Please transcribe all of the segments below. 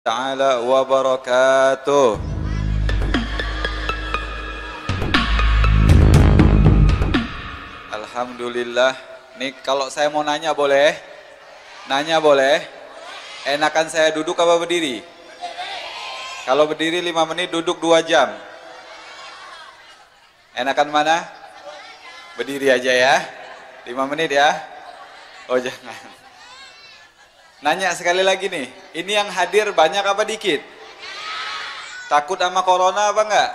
Ta'ala wa barakatuh. Alhamdulillah. Nih kalau saya mau nanya boleh? Nanya boleh? Enakan saya duduk apa berdiri? Kalau berdiri 5 menit, duduk 2 jam. Enakan mana? Berdiri aja ya. 5 menit ya. Oh jangan. Nanya sekali lagi nih. Ini yang hadir banyak apa dikit? Takut sama corona apa enggak?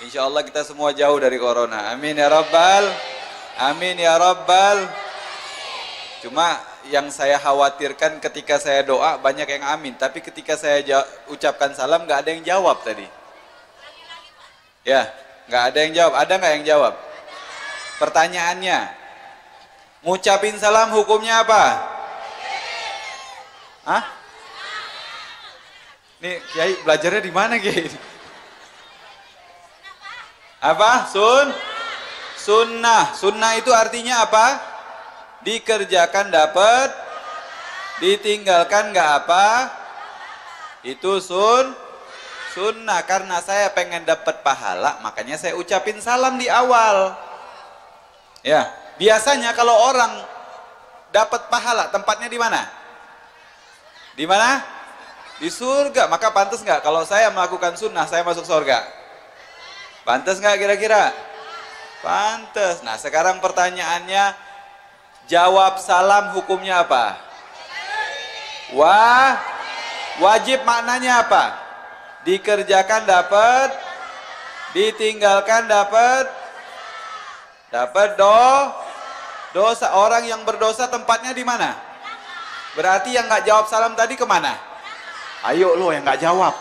Insya Allah kita semua jauh dari corona. Amin ya Rabbal. Amin ya Rabbal. Cuma yang saya khawatirkan ketika saya doa banyak yang amin. Tapi ketika saya ucapkan salam nggak ada yang jawab tadi. Ya, nggak ada yang jawab. Ada nggak yang jawab? Pertanyaannya, ngucapin salam hukumnya apa? Hah? Nih Kiai belajarnya di mana Kiai? Apa? Sunnah. Sunnah itu artinya apa? Dikerjakan dapat, ditinggalkan nggak apa? Itu sunnah. Karena saya pengen dapat pahala, makanya saya ucapin salam di awal. Ya, biasanya kalau orang dapat pahala, tempatnya di mana? Di mana? Di surga. Maka pantas nggak kalau saya melakukan sunnah, saya masuk surga? Pantas nggak kira-kira? Pantas. Nah sekarang pertanyaannya, jawab salam hukumnya apa? Wajib maknanya apa? Dikerjakan dapat, ditinggalkan dapat dosa. Orang yang berdosa tempatnya di mana? Berarti yang nggak jawab salam tadi kemana? Ayo lo yang nggak jawab.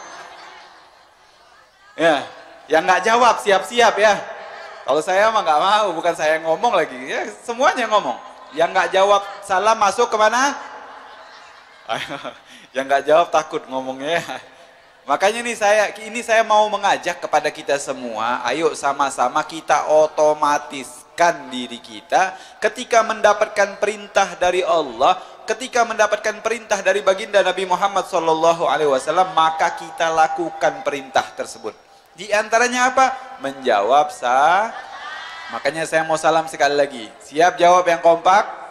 Ya, yang nggak jawab siap-siap ya. Kalau saya mah nggak mau, bukan saya yang ngomong lagi. Ya, semuanya ngomong. Yang nggak jawab salam masuk kemana? Yang nggak jawab takut ngomongnya. Makanya ini saya mau mengajak kepada kita semua, ayo sama-sama kita otomatiskan diri kita ketika mendapatkan perintah dari Allah, ketika mendapatkan perintah dari baginda Nabi Muhammad SAW, maka kita lakukan perintah tersebut. Di antaranya apa? Menjawab Makanya saya mau salam sekali lagi. Siap jawab yang kompak?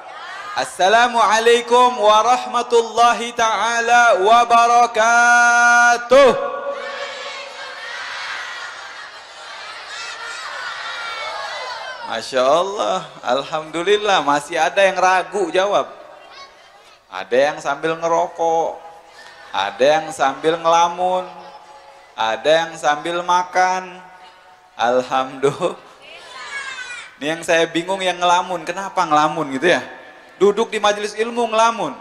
Assalamualaikum warahmatullahi ta'ala wabarakatuh. Masya Allah, Alhamdulillah masih ada yang ragu jawab. Ada yang sambil ngerokok, ada yang sambil ngelamun, ada yang sambil makan. Alhamdulillah. Ini yang saya bingung yang ngelamun. Kenapa ngelamun gitu ya? Duduk di majelis ilmu ngelamun.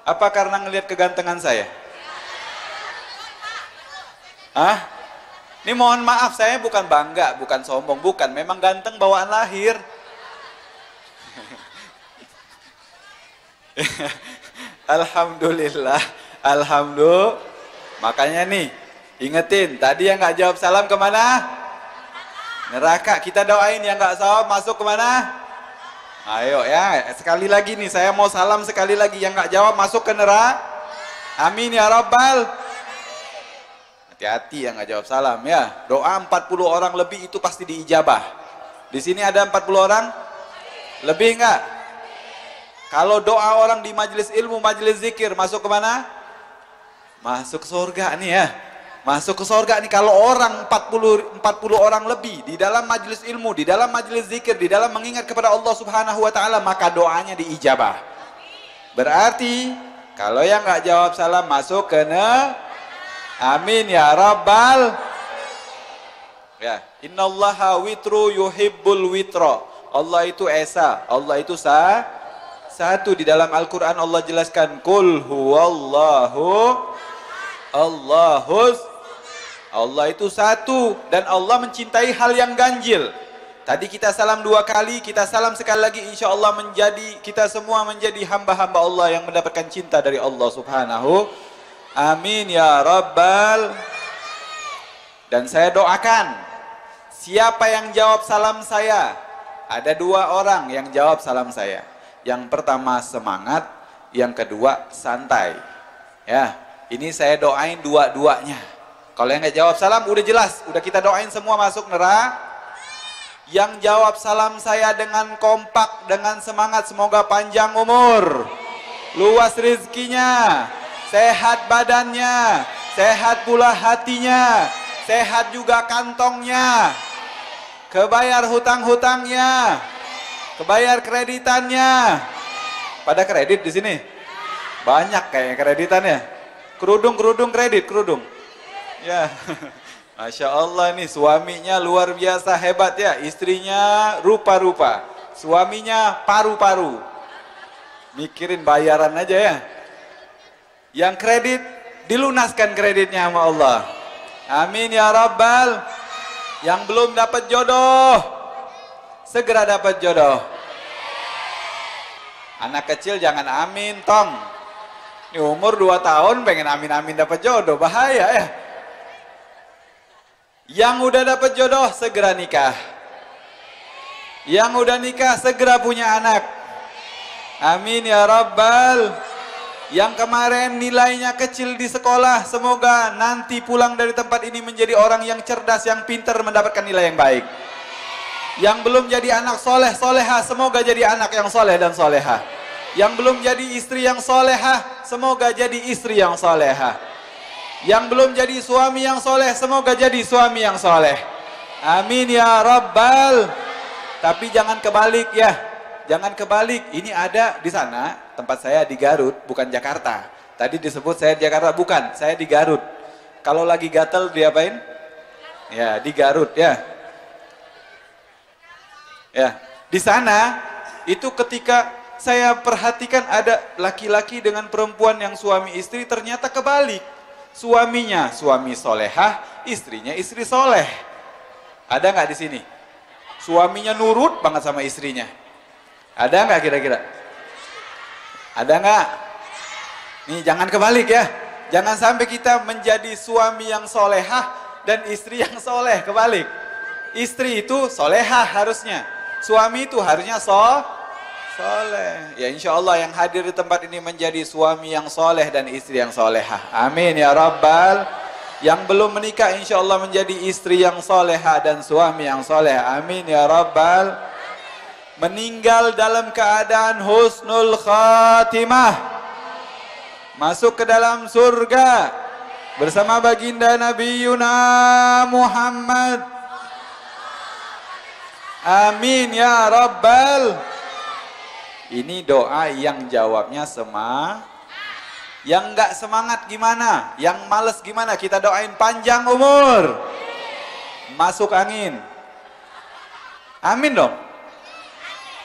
Apa karena ngelihat kegantengan saya? Hah? Ini mohon maaf, saya bukan bangga, bukan sombong, bukan. Memang ganteng bawaan lahir. Alhamdulillah. Alhamdulillah. Makanya nih, ingetin, tadi yang nggak jawab salam kemana? Neraka. Kita doain yang nggak jawab masuk kemana? Ayo ya, sekali lagi nih, saya mau salam sekali lagi. Yang nggak jawab masuk ke neraka. Amin ya Rabbal. Hati-hati yang nggak jawab salam ya. Doa 40 orang lebih itu pasti diijabah. Di sini ada 40 orang? Lebih nggak? Kalau doa orang di majelis ilmu, majelis zikir, masuk kemana? Masuk surga nih ya. Masuk ke surga nih kalau orang 40 orang lebih di dalam majelis ilmu, di dalam majelis zikir, di dalam mengingat kepada Allah Subhanahu wa taala, maka doanya diijabah. Berarti kalau yang nggak jawab salam masuk ke amin ya Rabbal. Ya, innallaha witru yuhibbul witra. Allah itu esa, Allah itu satu. Di dalam Al-Qur'an Allah jelaskan qul huwallahu Allahus. Allah itu satu dan Allah mencintai hal yang ganjil. Tadi kita salam 2 kali, kita salam sekali lagi, insya Allah kita semua menjadi hamba-hamba Allah yang mendapatkan cinta dari Allah Subhanahu. Amin ya Rabbal. Dan saya doakan, siapa yang jawab salam saya? Ada 2 orang yang jawab salam saya. Yang pertama semangat, yang kedua santai. Ya. Ini saya doain dua-duanya. Kalau yang nggak jawab salam udah jelas, udah kita doain semua masuk neraka. Yang jawab salam saya dengan kompak, dengan semangat, semoga panjang umur, luas rezekinya, sehat badannya, sehat pula hatinya, sehat juga kantongnya, kebayar hutang-hutangnya, kebayar kreditannya. Pada kredit di sini? Banyak kayaknya kreditannya. Kerudung kredit, kerudung. Ya, Masya Allah nih suaminya luar biasa hebat ya. Istrinya rupa-rupa, suaminya paru-paru. Mikirin bayaran aja ya. Yang kredit, dilunaskan kreditnya sama Allah. Amin ya Rabbal. Yang belum dapat jodoh, segera dapat jodoh. Anak kecil jangan amin tong. Ini umur 2 tahun pengen amin-amin dapat jodoh, bahaya ya. Yang udah dapat jodoh segera nikah. Yang udah nikah segera punya anak. Amin ya Rabbal. Yang kemarin nilainya kecil di sekolah, semoga nanti pulang dari tempat ini menjadi orang yang cerdas, yang pintar, mendapatkan nilai yang baik. Yang belum jadi anak soleh, soleha, semoga jadi anak yang soleh dan soleha. Yang belum jadi istri yang soleha, semoga jadi istri yang soleha. Yang belum jadi suami yang soleh, semoga jadi suami yang soleh. Amin ya Rabbal. Tapi jangan kebalik ya, jangan kebalik. Ini ada di sana, tempat saya di Garut, bukan Jakarta. Tadi disebut saya di Jakarta, bukan, saya di Garut. Kalau lagi gatel diapain? Ya, di Garut ya. Ya, di sana itu ketika saya perhatikan ada laki-laki dengan perempuan yang suami istri, ternyata kebalik. Suaminya suami solehah, istrinya istri soleh. Ada nggak di sini? Suaminya nurut banget sama istrinya. Ada nggak kira-kira? Ada nggak? Nih jangan kebalik ya. Jangan sampai kita menjadi suami yang solehah dan istri yang soleh, kebalik. Istri itu solehah harusnya. Suami itu harusnya soleh. Ya insya Allah yang hadir di tempat ini menjadi suami yang soleh dan istri yang solehah. Amin ya Rabbal. Yang belum menikah insya Allah menjadi istri yang solehah dan suami yang soleh. Amin ya Rabbal. Meninggal dalam keadaan husnul khatimah, masuk ke dalam surga bersama baginda Nabi Yuna Muhammad. Amin ya Rabbal. Ini doa yang jawabnya yang nggak semangat gimana? Yang males gimana? Kita doain panjang umur, masuk angin. Amin dong.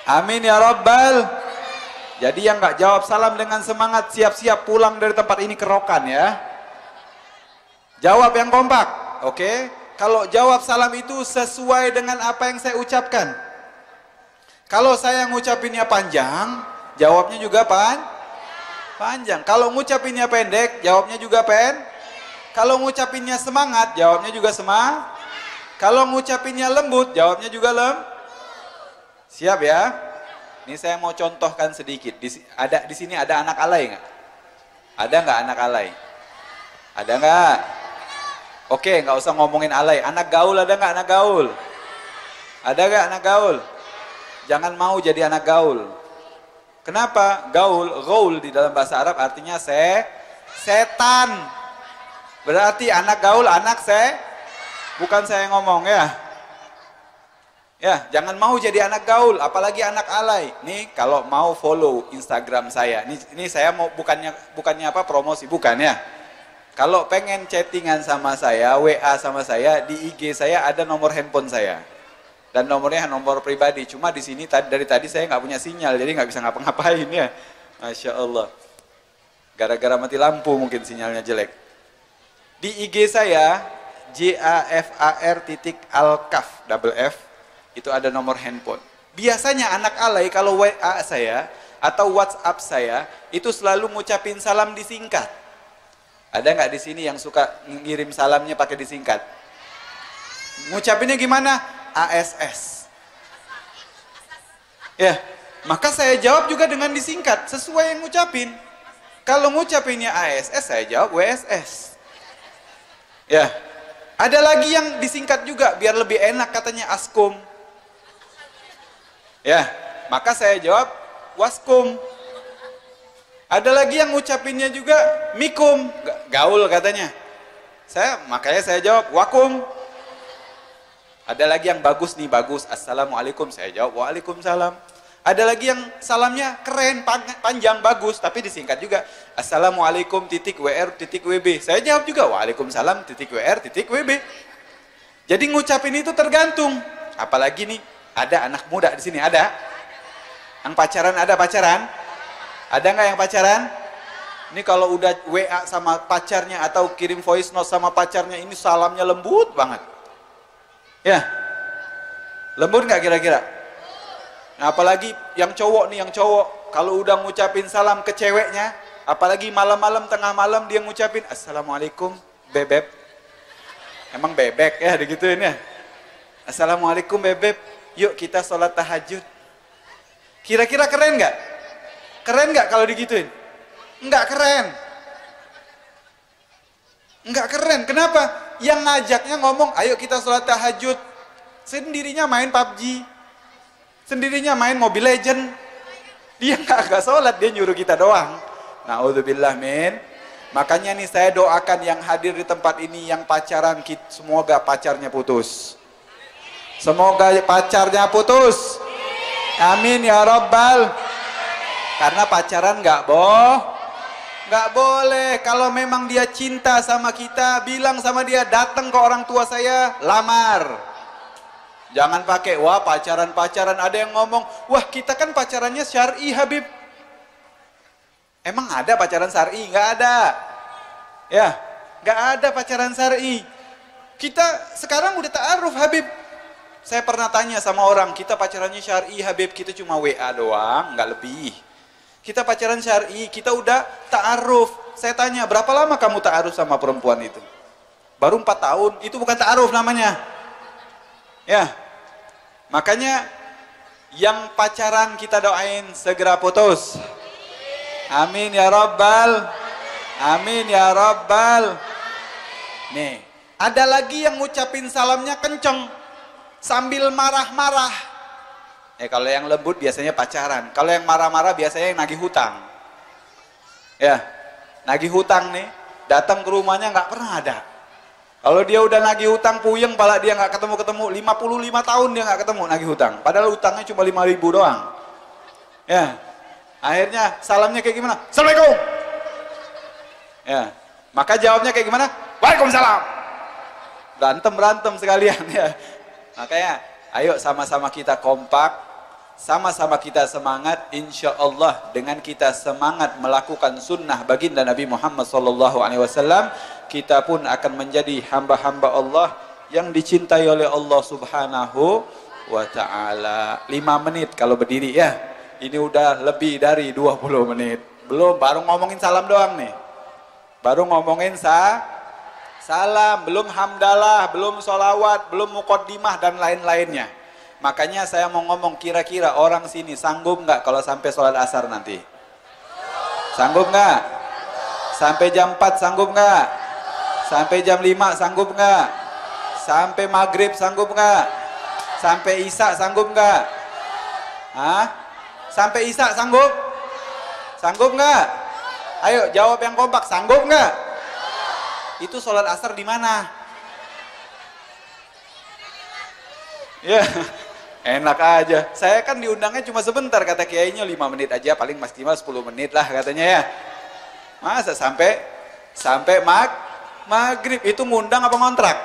Amin ya Rabbal. Jadi yang nggak jawab salam dengan semangat, siap-siap pulang dari tempat ini kerokan ya. Jawab yang kompak, oke? Kalau jawab salam itu sesuai dengan apa yang saya ucapkan. Kalau saya ngucapinnya panjang, jawabnya juga panjang. Kalau ngucapinnya pendek, jawabnya juga Kalau ngucapinnya semangat, jawabnya juga semangat. Kalau ngucapinnya lembut, jawabnya juga Siap ya? Ini saya mau contohkan sedikit. Di sini ada anak alay nggak? Ada nggak anak alay? Ada nggak? Oke, nggak usah ngomongin alay. Anak gaul ada nggak anak gaul? Ada nggak anak gaul? Jangan mau jadi anak gaul. Kenapa? Gaul di dalam bahasa Arab artinya setan. Berarti anak gaul, bukan saya ngomong ya. Ya, jangan mau jadi anak gaul, apalagi anak alay. Nih, kalau mau follow Instagram saya. Ini saya mau bukannya apa promosi, bukan ya. Kalau pengen chattingan sama saya, WA sama saya, di IG saya ada nomor handphone saya. Dan nomornya nomor pribadi. Cuma di sini dari tadi saya nggak punya sinyal, jadi nggak bisa ngapa-ngapain ya. Masya Allah. Gara-gara mati lampu mungkin sinyalnya jelek. Di IG saya JAFAR.alkaf double F itu ada nomor handphone. Biasanya anak alay kalau WA saya atau WhatsApp saya itu selalu ngucapin salam disingkat. Ada nggak di sini yang suka ngirim salamnya pakai disingkat? Ngucapinnya gimana? ASS. Ya, maka saya jawab juga dengan disingkat sesuai yang ngucapin. Kalau ngucapinnya ASS, saya jawab WSS. Ya. Ada lagi yang disingkat juga biar lebih enak, katanya Askum. Ya, maka saya jawab Waskum. Ada lagi yang ngucapinnya juga Mikum, gaul katanya. Makanya saya jawab Wakum. Ada lagi yang bagus nih, bagus. Assalamualaikum, saya jawab Waalaikumsalam. Ada lagi yang salamnya keren, panjang, bagus, tapi disingkat juga. Assalamualaikum _WR_WB. Saya jawab juga Waalaikumsalam _WR_WB. Jadi ngucapin itu tergantung. Apalagi nih, ada anak muda di sini, ada? Yang pacaran, ada pacaran? Ada nggak yang pacaran? Ini kalau udah WA sama pacarnya atau kirim voice note sama pacarnya, ini salamnya lembut banget. Ya, lembut nggak kira-kira? Nah, apalagi yang cowok nih, yang cowok kalau udah ngucapin salam ke ceweknya, apalagi malam-malam, tengah malam dia ngucapin Assalamualaikum bebek. Emang bebek ya digituin ya? Assalamualaikum bebek, yuk kita sholat tahajud. Kira-kira keren nggak? Keren nggak kalau digituin? Nggak keren. Nggak keren. Kenapa? Yang ngajaknya ngomong, ayo kita sholat tahajud. Sendirinya main PUBG. Sendirinya main Mobile Legend. Dia nggak sholat, dia nyuruh kita doang. Na'udzubillah min. Makanya nih saya doakan yang hadir di tempat ini, yang pacaran, semoga pacarnya putus. Semoga pacarnya putus. Amin ya Rabbal. Karena pacaran nggak boleh. Kalau memang dia cinta sama kita, bilang sama dia, datang ke orang tua saya, lamar. Jangan pakai, wah pacaran-pacaran. Ada yang ngomong, wah kita kan pacarannya syar'i Habib. Emang ada pacaran syar'i? Nggak ada. Ya, nggak ada pacaran syar'i. Kita sekarang udah ta'aruf Habib. Saya pernah tanya sama orang, kita pacarannya syar'i Habib, kita cuma WA doang, nggak lebih. Kita pacaran syar'i, kita udah ta'aruf. Saya tanya, berapa lama kamu ta'aruf sama perempuan itu? Baru 4 tahun, itu bukan ta'aruf namanya. Ya, makanya yang pacaran kita doain segera putus. Amin ya Rabbal. Amin ya Rabbal. Nih, ada lagi yang ngucapin salamnya kenceng sambil marah-marah. Kalau yang lembut biasanya pacaran. Kalau yang marah-marah biasanya yang nagih hutang. Ya, nagih hutang nih, datang ke rumahnya nggak pernah ada. Kalau dia udah nagih hutang, puyeng pala dia nggak ketemu-ketemu, 55 tahun dia nggak ketemu nagih hutang. Padahal hutangnya cuma 5.000 doang. Ya, akhirnya salamnya kayak gimana? Assalamualaikum. Ya, maka jawabnya kayak gimana? Waalaikumsalam. Berantem sekalian ya. Makanya, ayo sama-sama kita kompak, sama-sama kita semangat. Insya Allah dengan kita semangat melakukan sunnah baginda Nabi Muhammad SAW, kita pun akan menjadi hamba-hamba Allah yang dicintai oleh Allah Subhanahu wa Ta'ala. 5 menit kalau berdiri ya. Ini udah lebih dari 20 menit. Baru ngomongin salam doang nih. Baru ngomongin salam, belum hamdalah, belum sholawat, belum muqaddimah dan lain-lainnya. Makanya saya mau ngomong, kira-kira orang sini sanggup nggak kalau sampai sholat asar nanti? Sanggup nggak? Sampai jam 4 sanggup nggak? Sampai jam 5 sanggup nggak? Sampai maghrib sanggup nggak? Sampai isya sanggup nggak? Hah? Sampai isya sanggup? Sanggup nggak? Ayo jawab yang kompak, sanggup nggak? Itu sholat asar di mana? Ya, enak aja. Saya kan diundangnya cuma sebentar, kata kiainya 5 menit aja, paling maksimal 10 menit lah katanya ya. Masa sampai maghrib itu ngundang apa ngontrak?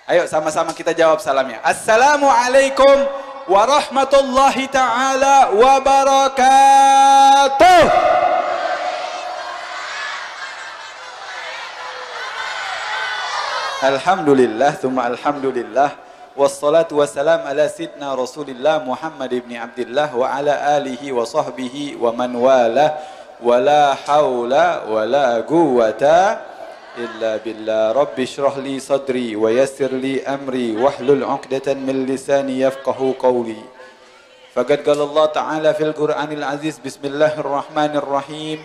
Ayo sama-sama kita jawab salamnya. Assalamualaikum warahmatullahi ta'ala wabarakatuh. Alhamdulillah, thumma alhamdulillah. Wassalatu wassalam ala sidna Rasulillah Muhammad ibn Abdullah wa ala alihi wa sahbihi wa man wala wa la hawla wa la quwwata illa billah. Rabbi shrah li sadri wa yassir li amri wahlul 'uqdatan min lisani yafqahu qawli. Faqad qala Allah ta'ala fil Qur'anil aziz, bismillahirrahmanirrahim.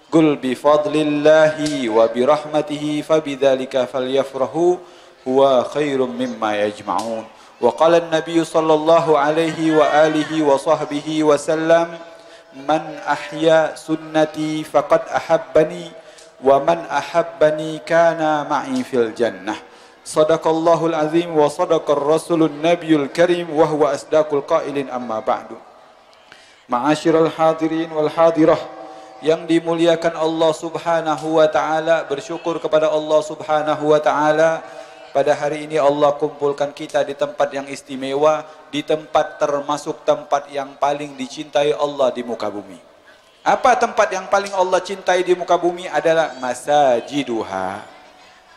Qul bi fadlillahi wa bi rahmatihi fabidzalika falyafrahu huwa khairum mimma yajma'un. Wa qala an-nabiy sallallahu alaihi wa alihi wa sahbihi wa sallam, man ahya sunnati faqad ahabbani wa man ahabbani kana ma'i fil jannah. Sadaqallahul azim wa sadaqar rasulun nabiyul karim wa huwa asdaqul qailin amma ba'du. Ma'asyiral hadirin wal hadirah yang dimuliakan Allah subhanahu wa ta'ala, bersyukur kepada Allah subhanahu wa ta'ala. Pada hari ini Allah kumpulkan kita di tempat yang istimewa, di tempat termasuk tempat yang paling dicintai Allah di muka bumi. Apa tempat yang paling Allah cintai di muka bumi? Adalah masajiduha.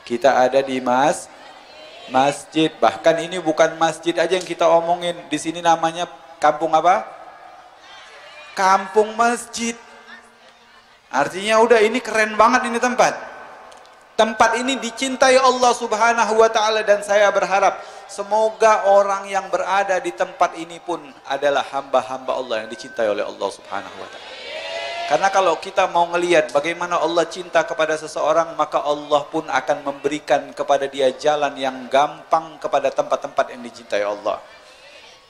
Kita ada di masjid. Bahkan ini bukan masjid aja yang kita omongin. Di sini namanya kampung apa? Kampung masjid. Artinya udah ini keren banget ini tempat. Tempat ini dicintai Allah subhanahu wa ta'ala, dan saya berharap semoga orang yang berada di tempat ini pun adalah hamba-hamba Allah yang dicintai oleh Allah subhanahu wa ta'ala. Karena kalau kita mau ngelihat bagaimana Allah cinta kepada seseorang, maka Allah pun akan memberikan kepada dia jalan yang gampang kepada tempat-tempat yang dicintai Allah.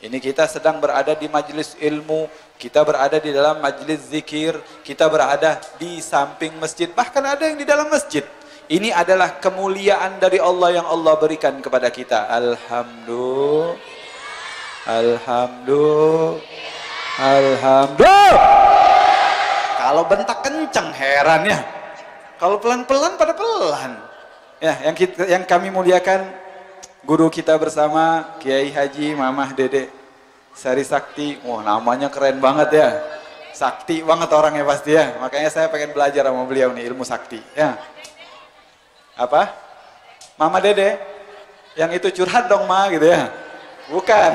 Ini kita sedang berada di majelis ilmu, kita berada di dalam majelis zikir, kita berada di samping masjid, bahkan ada yang di dalam masjid. Ini adalah kemuliaan dari Allah yang Allah berikan kepada kita. Alhamdulillah. Kalau bentak kencang heran ya. Kalau pelan-pelan pada pelan. Ya, yang kami muliakan guru kita bersama Kiai Haji Mamah Dede Sari Sakti. Wah, namanya keren banget ya. Sakti banget orangnya pasti ya. Makanya saya pengen belajar sama beliau nih ilmu sakti ya. Apa? Mama Dede? Yang itu curhat dong Ma gitu ya. Bukan.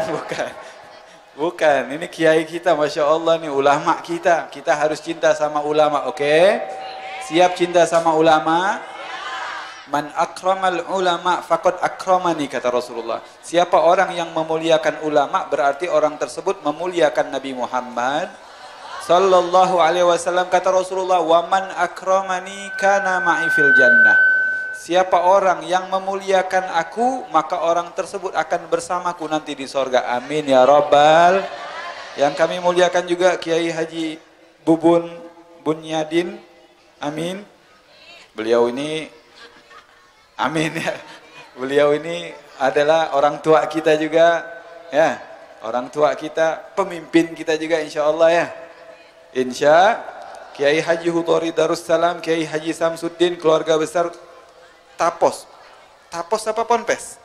Ini kiai kita, Masya Allah nih, ulama kita. Kita harus cinta sama ulama, oke? Siap cinta sama ulama? Man akramal ulama faqad akramani, kata Rasulullah. Siapa orang yang memuliakan ulama, berarti orang tersebut memuliakan Nabi Muhammad sallallahu alaihi wasallam. Kata Rasulullah, wa man akramani kana ma'i fil jannah. Siapa orang yang memuliakan aku, maka orang tersebut akan bersamaku nanti di sorga. Amin ya Rabbal. Yang kami muliakan juga Kiai Haji Bubun Bunyadin. Amin. Beliau ini, amin ya. Beliau ini adalah orang tua kita juga, ya. Orang tua kita, pemimpin kita juga insya Allah ya. Insya Kiai Haji Hudori Darussalam, Kiai Haji Samsuddin, keluarga besar Tapos apa Ponpes?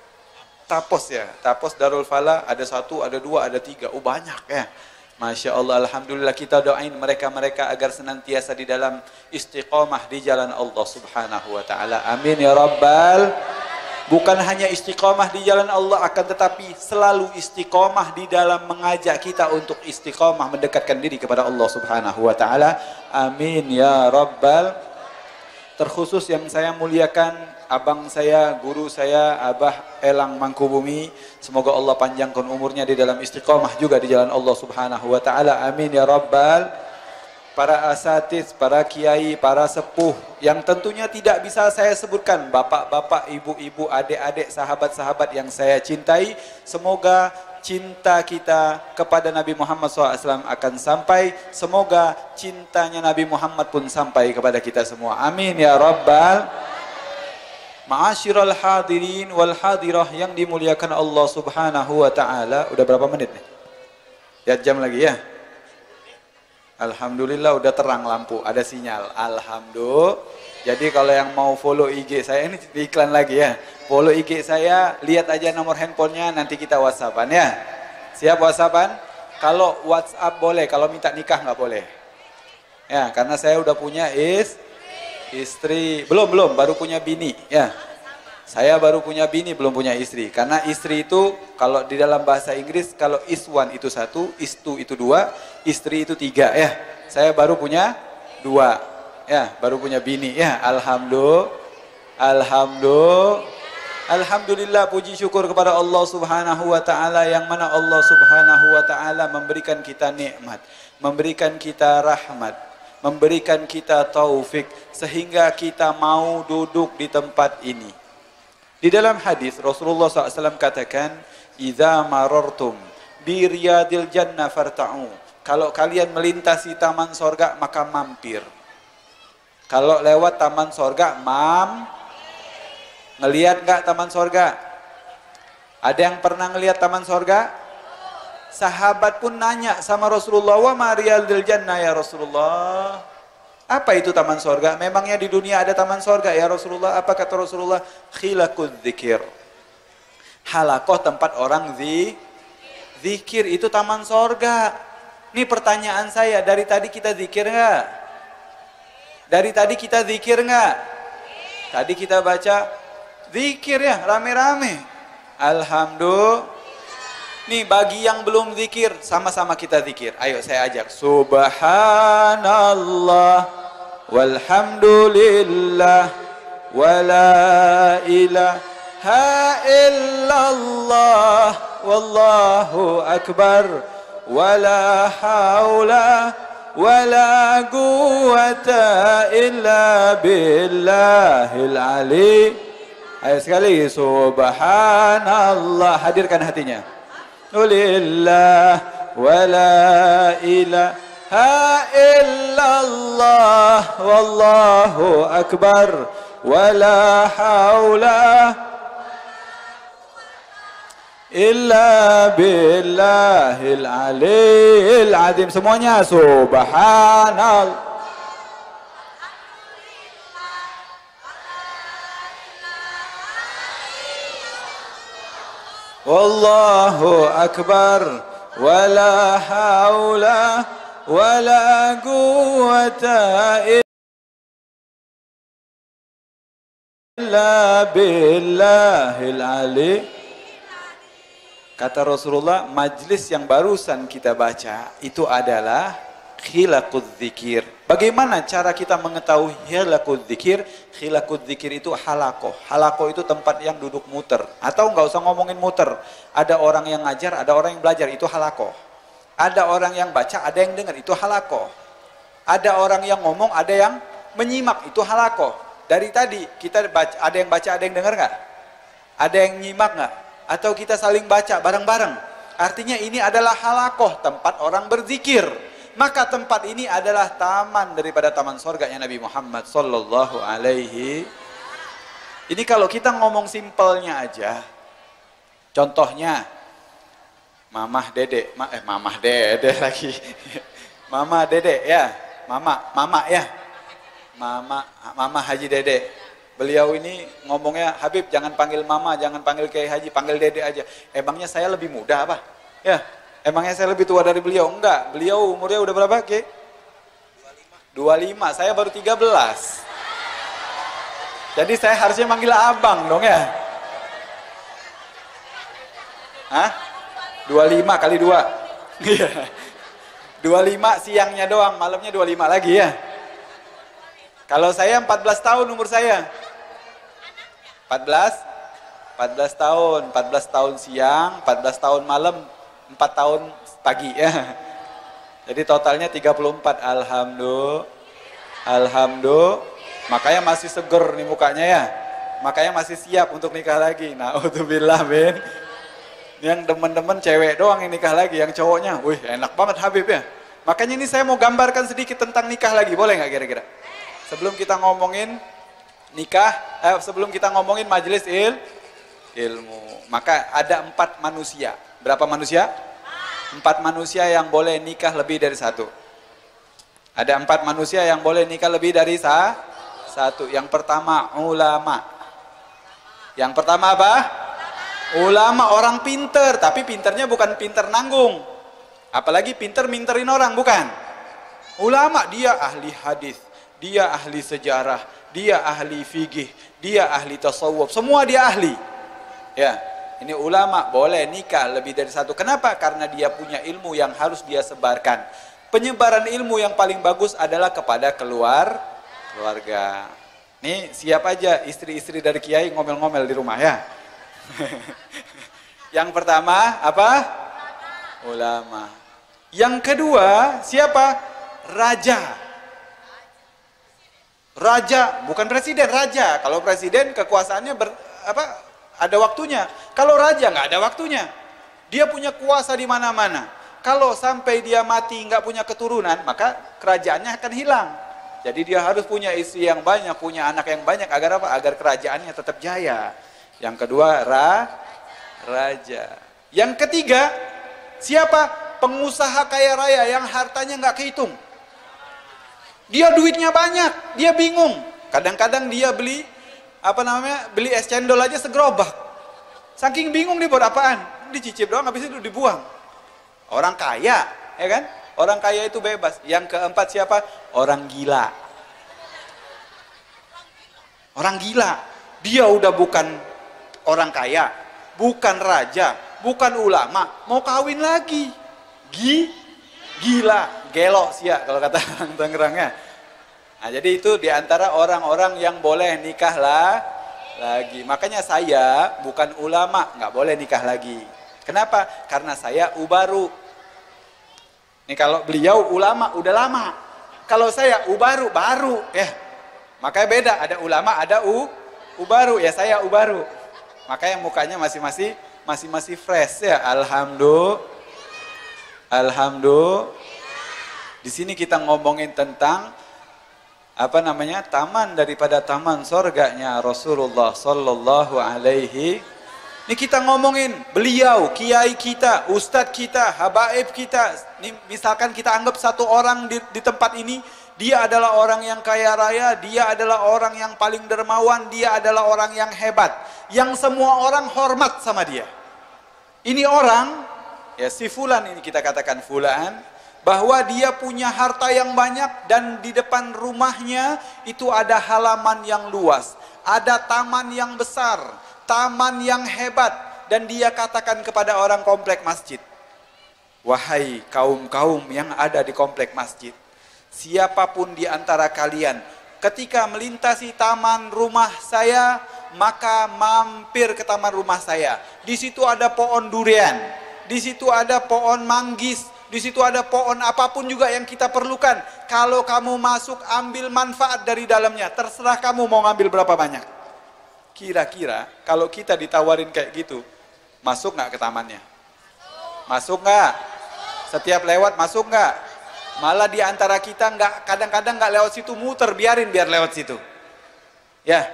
Tapos ya, Tapos Darul Falah, ada 1, ada 2, ada 3, banyak ya. Masya Allah, Alhamdulillah, kita doain mereka-mereka agar senantiasa di dalam istiqomah di jalan Allah subhanahu wa ta'ala. Amin ya Rabbal. Bukan hanya istiqomah di jalan Allah, akan tetapi selalu istiqomah di dalam mengajak kita untuk istiqomah mendekatkan diri kepada Allah subhanahu wa ta'ala. Amin ya Rabbal. Terkhusus yang saya muliakan abang saya, guru saya, Abah Elang Mangkubumi. Semoga Allah panjangkan umurnya di dalam istiqomah juga di jalan Allah subhanahu wa ta'ala. Amin ya Rabbal. Para asatiz, para kiai, para sepuh yang tentunya tidak bisa saya sebutkan. Bapak-bapak, ibu-ibu, adik-adik, sahabat-sahabat yang saya cintai. Semoga cinta kita kepada Nabi Muhammad SAW akan sampai. Semoga cintanya Nabi Muhammad pun sampai kepada kita semua. Amin ya Rabbal. Ma'asyiral hadirin wal hadirah yang dimuliakan Allah subhanahu wa ta'ala. Udah berapa menit nih? Lihat jam lagi ya. Alhamdulillah udah terang lampu, ada sinyal. Alhamdulillah. Jadi kalau yang mau follow IG saya, ini iklan lagi ya. Follow IG saya, lihat aja nomor handphonenya, nanti kita WhatsAppan ya. Siap WhatsAppan? Kalau WhatsApp boleh, kalau minta nikah nggak boleh. Ya, karena saya udah punya istri. Belum, baru punya bini ya. Saya baru punya bini, belum punya istri. Karena istri itu kalau di dalam bahasa Inggris, kalau is one itu 1, is two itu 2, istri itu 3 ya. Saya baru punya 2 ya, baru punya bini ya. Alhamdulillah, puji syukur kepada Allah subhanahu wa ta'ala, yang mana Allah subhanahu wa ta'ala memberikan kita nikmat, memberikan kita rahmat, memberikan kita taufik sehingga kita mau duduk di tempat ini. Di dalam hadis Rasulullah SAW katakan, "Idza marartum bi riyadil jannah farta'u." Kalau kalian melintasi taman sorga maka mampir. Kalau lewat taman sorga, ngelihat nggak taman sorga? Ada yang pernah ngelihat taman sorga? Sahabat pun nanya sama Rasulullah, "Wa ma riyadil jannah ya Rasulullah?" Apa itu taman sorga? Memangnya di dunia ada taman sorga ya Rasulullah? Apa kata Rasulullah? Khilaqud dzikir. Halakoh tempat orang zikir itu taman sorga. Ini pertanyaan saya, dari tadi kita zikir nggak? Dari tadi kita zikir nggak? Tadi kita baca zikir ya, rame-rame. Alhamdulillah. Nih bagi yang belum zikir, sama-sama kita zikir. Ayo saya ajak. Subhanallah walhamdulillah wala ilaha illallah wallahu akbar wala haula wala quwwata illa billahil ali. Ayo sekali, subhanallah, hadirkan hatinya. Lillah wala ilaha illallah wallahu akbar wala haula illa billahil aliyil azim. Semuanya subhanallah. Wallahu akbar wala haula wala quwwata illa billahil ali. Kata Rasulullah, majlis yang barusan kita baca itu adalah khilaqud dzikir. Bagaimana cara kita mengetahui khilaqud dzikir? Khilaqud dzikir itu halakoh. Halakoh itu tempat yang duduk muter. Atau nggak usah ngomongin muter. Ada orang yang ngajar, ada orang yang belajar, itu halakoh. Ada orang yang baca, ada yang dengar, itu halakoh. Ada orang yang ngomong, ada yang menyimak, itu halakoh. Dari tadi kita baca, ada yang baca, ada yang dengar nggak? Ada yang nyimak nggak? Atau kita saling baca bareng-bareng? Artinya ini adalah halakoh, tempat orang berzikir. Maka tempat ini adalah taman daripada taman sorganya Nabi Muhammad sallallahu alaihi. Ini kalau kita ngomong simpelnya aja. Contohnya mamah dede, mamah dede lagi. Mama dede ya, mama ya. Mama Haji Dede. Beliau ini ngomongnya, "Habib jangan panggil mama, jangan panggil Kiai Haji, panggil dede aja." Emangnya saya lebih muda apa? Ya. Emangnya saya lebih tua dari beliau? Enggak. Beliau umurnya udah berapa, Ki? 25. Saya baru 13. Jadi saya harusnya manggil abang dong ya. Hah? 25 kali 2. Iya. 25 siangnya doang, malamnya 25 lagi ya. Kalau saya 14 tahun umur saya. 14 tahun, 14 tahun siang, 14 tahun malam, 4 tahun pagi ya. Jadi totalnya 34. Alhamdulillah. Makanya masih seger nih mukanya ya. Makanya masih siap untuk nikah lagi. Na'udzubillah min. Yang teman-teman cewek doang yang nikah lagi, yang cowoknya, wih enak banget Habib ya. Makanya ini saya mau gambarkan sedikit tentang nikah lagi, boleh nggak kira-kira? Sebelum kita ngomongin nikah, sebelum kita ngomongin majelis ilmu, maka ada 4 manusia. Berapa manusia? 4 manusia yang boleh nikah lebih dari 1. Ada 4 manusia yang boleh nikah lebih dari 1. Yang pertama ulama. Yang pertama apa? Ulama, orang pinter, tapi pinternya bukan pinter nanggung. Apalagi pinter minterin orang, bukan. Ulama, dia ahli hadis, dia ahli sejarah, dia ahli fikih, dia ahli tasawuf, semua dia ahli. Ya, ini ulama boleh nikah lebih dari 1. Kenapa? Karena dia punya ilmu yang harus dia sebarkan. Penyebaran ilmu yang paling bagus adalah kepada keluarga. Nih siap aja istri-istri dari kiai ngomel-ngomel di rumah ya. Yang pertama apa? Ulama. Yang kedua siapa? Raja. Raja, bukan presiden, raja. Kalau presiden kekuasaannya ada waktunya. Kalau raja nggak ada waktunya. Dia punya kuasa di mana-mana. Kalau sampai dia mati nggak punya keturunan, maka kerajaannya akan hilang. Jadi dia harus punya istri yang banyak, punya anak yang banyak agar apa? Agar kerajaannya tetap jaya. Yang kedua, raja. Yang ketiga, siapa? Pengusaha kaya raya yang hartanya nggak kehitung. Dia duitnya banyak, dia bingung. Kadang-kadang dia beli beli es cendol aja segerobak. Saking bingung dia buat apaan? Dicicip doang, habis itu dibuang. Orang kaya, ya kan? Orang kaya itu bebas. Yang keempat siapa? Orang gila. Orang gila. Dia udah bukan orang kaya, bukan raja, bukan ulama, mau kawin lagi. Gila. Gelo sia kalau kata orang Tangerangnya. Nah, jadi itu diantara orang-orang yang boleh nikah lagi. Makanya saya bukan ulama, nggak boleh nikah lagi. Kenapa? Karena saya ubaru. Nih kalau beliau ulama udah lama. Kalau saya ubaru baru ya. Makanya beda, ada ulama, ada ubaru. Ya saya ubaru. Makanya mukanya masih fresh ya. Alhamdulillah. Di sini kita ngomongin tentang taman daripada taman sorganya Rasulullah Sallallahu Alaihi. Ini kita ngomongin beliau, kiai kita, ustadz kita, habaib kita. Ini misalkan kita anggap satu orang di tempat ini, dia adalah orang yang kaya raya, dia adalah orang yang paling dermawan, dia adalah orang yang hebat, yang semua orang hormat sama dia. Ini orang, ya si fulan ini kita katakan fulan, bahwa dia punya harta yang banyak dan di depan rumahnya itu ada halaman yang luas, ada taman yang besar, taman yang hebat, dan dia katakan kepada orang komplek masjid, wahai kaum-kaum yang ada di komplek masjid, siapapun di antara kalian ketika melintasi taman rumah saya, maka mampir ke taman rumah saya. Di situ ada pohon durian, di situ ada pohon manggis, di situ ada pohon apapun juga yang kita perlukan. Kalau kamu masuk, ambil manfaat dari dalamnya. Terserah kamu mau ngambil berapa banyak. Kira-kira kalau kita ditawarin kayak gitu, masuk nggak ke tamannya? Masuk nggak? Setiap lewat masuk nggak? Malah di antara kita kadang-kadang nggak lewat situ, muter, biarin biar lewat situ. Ya,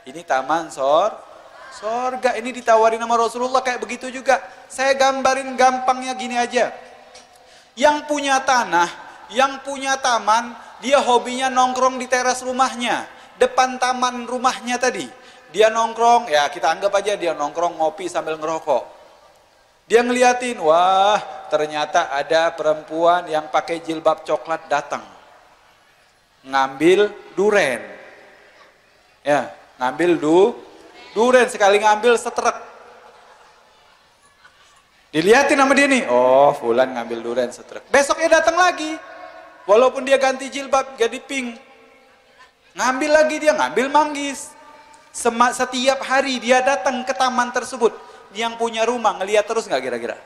ini taman sorga. Ini ditawarin sama Rasulullah kayak begitu juga. Saya gambarin gampangnya gini aja. Yang punya tanah, yang punya taman, dia hobinya nongkrong di teras rumahnya, depan taman rumahnya tadi. Dia nongkrong, ya kita anggap aja dia nongkrong ngopi sambil ngerokok. Dia ngeliatin, wah ternyata ada perempuan yang pakai jilbab coklat datang. Ngambil duren. Ya, ngambil duren, sekali ngambil setrek. Dilihatin sama dia nih, oh fulan ngambil durian setrek. Besoknya datang lagi, walaupun dia ganti jilbab jadi pink, ngambil lagi dia, ngambil manggis. Setiap hari dia datang ke taman tersebut. Yang punya rumah ngelihat terus nggak kira-kira?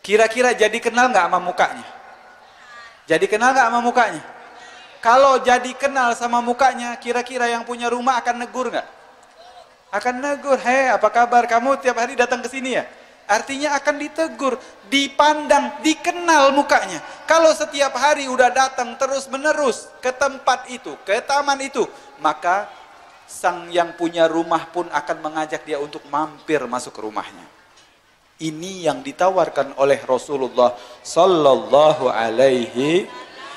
Kira-kira jadi kenal nggak sama mukanya? Jadi kenal nggak sama mukanya? Kalau jadi kenal sama mukanya, kira-kira yang punya rumah akan negur nggak? Akan negur, hei apa kabar, kamu tiap hari datang ke sini ya? Artinya akan ditegur, dipandang, dikenal mukanya. Kalau setiap hari udah datang terus menerus ke tempat itu, ke taman itu, maka sang yang punya rumah pun akan mengajak dia untuk mampir masuk ke rumahnya. Ini yang ditawarkan oleh Rasulullah Sallallahu Alaihi.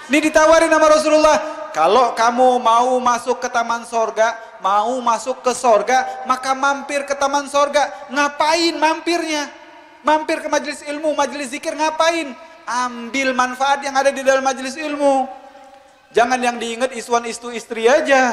Ini ditawarin sama Rasulullah. Kalau kamu mau masuk ke taman sorga, mau masuk ke sorga, maka mampir ke taman sorga. Ngapain mampirnya? Mampir ke majelis ilmu, majelis zikir ngapain? Ambil manfaat yang ada di dalam majelis ilmu. Jangan yang diingat iswan istu istri aja.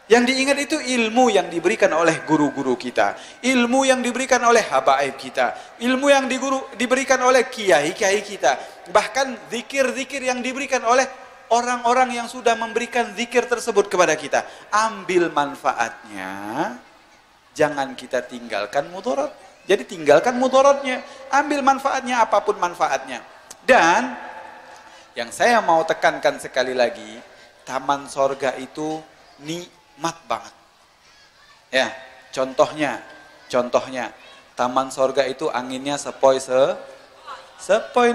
Yang diingat itu ilmu yang diberikan oleh guru-guru kita, ilmu yang diberikan oleh habaib kita, ilmu yang diberikan oleh kiai-kiai kita, bahkan zikir-zikir yang diberikan oleh orang-orang yang sudah memberikan zikir tersebut kepada kita. Ambil manfaatnya, jangan kita tinggalkan mudarat. Jadi tinggalkan mudaratnya, ambil manfaatnya apapun manfaatnya. Dan yang saya mau tekankan sekali lagi, taman sorga itu nikmat banget. Ya, contohnya taman sorga itu anginnya sepoi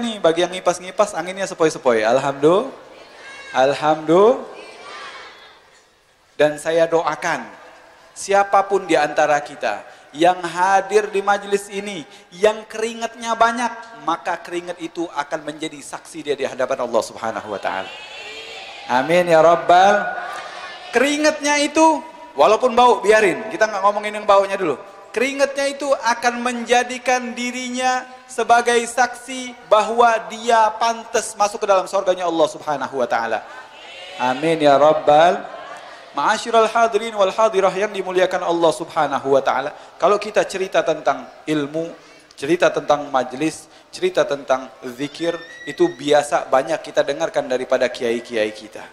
nih. Bagi yang ngipas-ngipas anginnya sepoi-sepoi. Alhamdulillah. Dan saya doakan siapapun di antara kita yang hadir di majelis ini, yang keringatnya banyak, maka keringat itu akan menjadi saksi dia di hadapan Allah Subhanahu wa taala. Amin ya rabbal. Keringatnya itu walaupun bau, biarin. Kita nggak ngomongin yang baunya dulu. Keringatnya itu akan menjadikan dirinya sebagai saksi bahwa dia pantas masuk ke dalam surganya Allah Subhanahu wa taala. Amin ya rabbal. Ma'asyiral hadirin wal hadirah yang dimuliakan Allah Subhanahu wa taala. Kalau kita cerita tentang ilmu, cerita tentang majlis, cerita tentang zikir, itu biasa banyak kita dengarkan daripada kiai-kiai kita.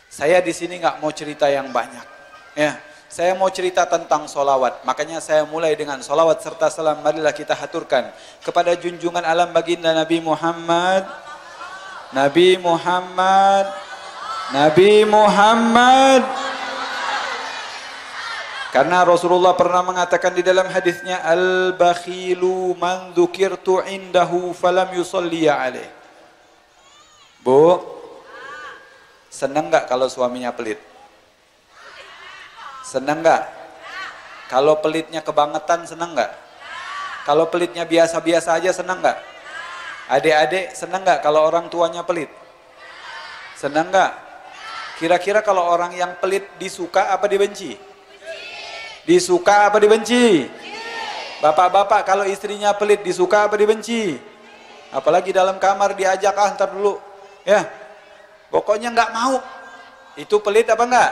Saya di sini nggak mau cerita yang banyak. Ya, saya mau cerita tentang solawat. Makanya saya mulai dengan solawat serta salam. Marilah kita haturkan kepada junjungan alam baginda Nabi Muhammad. Nabi Muhammad. Nabi Muhammad. Karena Rasulullah pernah mengatakan di dalam hadisnya, al-bakhilu man dzukirtu indahu falam yusalli alaih. Bu, senang nggak kalau suaminya pelit? Senang nggak? Kalau pelitnya kebangetan senang nggak? Kalau pelitnya biasa-biasa aja senang nggak? Adik-adik senang nggak kalau orang tuanya pelit? Senang nggak? Kira-kira kalau orang yang pelit disuka apa dibenci? Disuka apa dibenci? Bapak-bapak kalau istrinya pelit disuka apa dibenci? Apalagi dalam kamar diajak, ntar dulu. Ya, pokoknya nggak mau. Itu pelit apa enggak?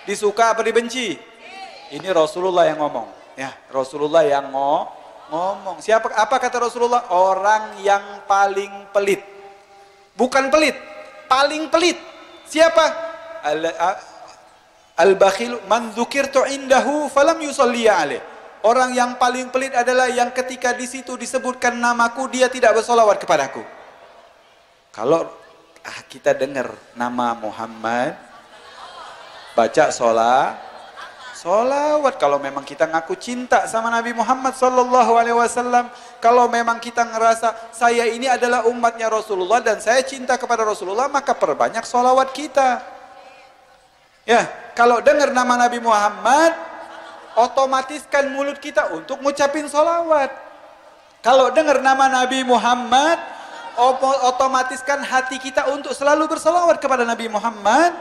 Disuka apa dibenci? Ini Rasulullah yang ngomong. Ya, Rasulullah yang ngomong. Siapa? Apa kata Rasulullah? Orang yang paling pelit. Bukan pelit, paling pelit. Siapa? Al-bakhil man dzukirtu indahu falam yusalli alaih. Orang yang paling pelit adalah yang ketika di situ disebutkan namaku dia tidak bersolawat kepadaku. Kalau kita dengar nama Muhammad, baca solawat. Kalau memang kita ngaku cinta sama Nabi Muhammad sallallahu alaihi wasallam, kalau memang kita ngerasa saya ini adalah umatnya Rasulullah dan saya cinta kepada Rasulullah, maka perbanyak solawat kita. Ya, kalau dengar nama Nabi Muhammad, otomatiskan mulut kita untuk ngucapin solawat. Kalau dengar nama Nabi Muhammad, otomatiskan hati kita untuk selalu bersolawat kepada Nabi Muhammad.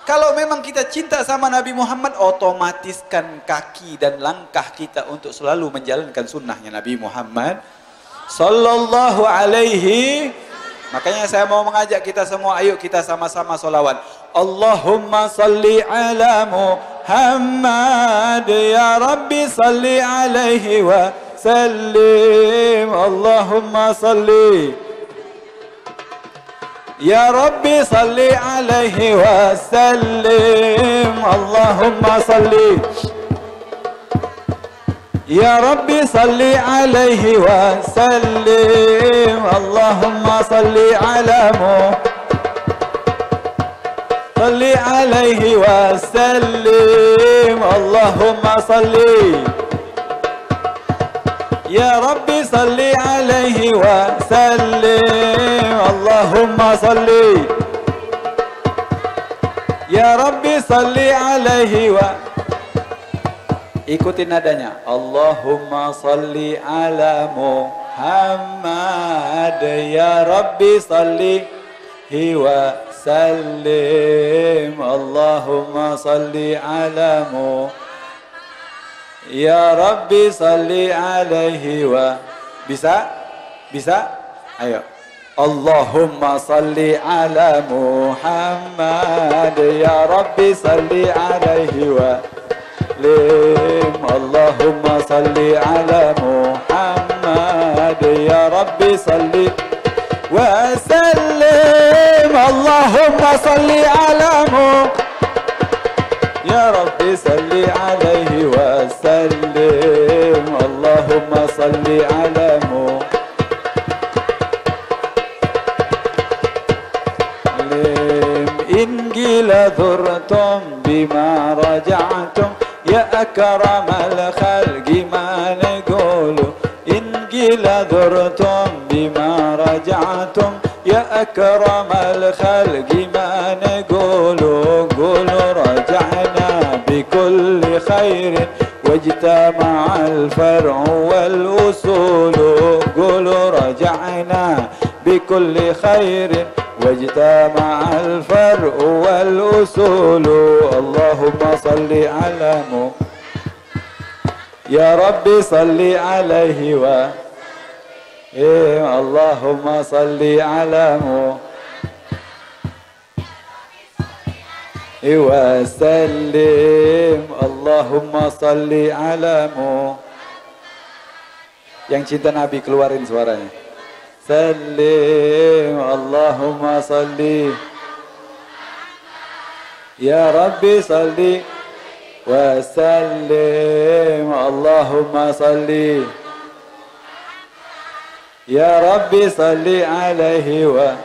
Kalau memang kita cinta sama Nabi Muhammad, otomatiskan kaki dan langkah kita untuk selalu menjalankan sunnahnya Nabi Muhammad sallallahu alaihi. Makanya saya mau mengajak kita semua, ayo kita sama-sama solawat. Allahumma salli ala Muhammad, ya Rabbi salli alaihi wa sallim. Allahumma salli Ya Rabbi salli alaihi wa sallim. Allahumma salli Ya Rabbi salli alaihi wa sallim. Allahumma salli ala salli alaihi wa sallim. Allahumma salli Ya Rabbi salli alaihi wa sallim. Allahumma salli Ya Rabbi salli alaihi wa. Ikutin nadanya. Allahumma salli ala Muhammad, ya Rabbi salli wa sallim. Allahumma salli ala Muhammad, ya Rabbi salli alaihi wa. Bisa? Bisa? Ayo. Allahumma salli ala Muhammad, ya Rabbi salli alaihi wa sallim. Allahumma salli ala Muhammad, ya Rabbi salli wa sallim. Allahumma salli ala Muhammad, Ya Rabbi salli alaihi wa sallim. Allahumma salli ala Muhammad. In ذرتم بما رجعتم يا أكرم الخلق ما نقول إن قيل ذرتم بما رجعتم يا أكرم الخلق ما نقول قولوا رجعنا بكل خير واجتمع الفرع والأصول قولوا رجعنا بكل خير واجتمع الفرع والأصول اللهم صل على يا ربي صل عليه اللهم صل على وسلم اللهم صل على yang cinta Nabi keluarin suaranya salim Allahumma salli ya Rabbi salli wa sallim Allahumma salli ya Rabbi salli alaihi wa.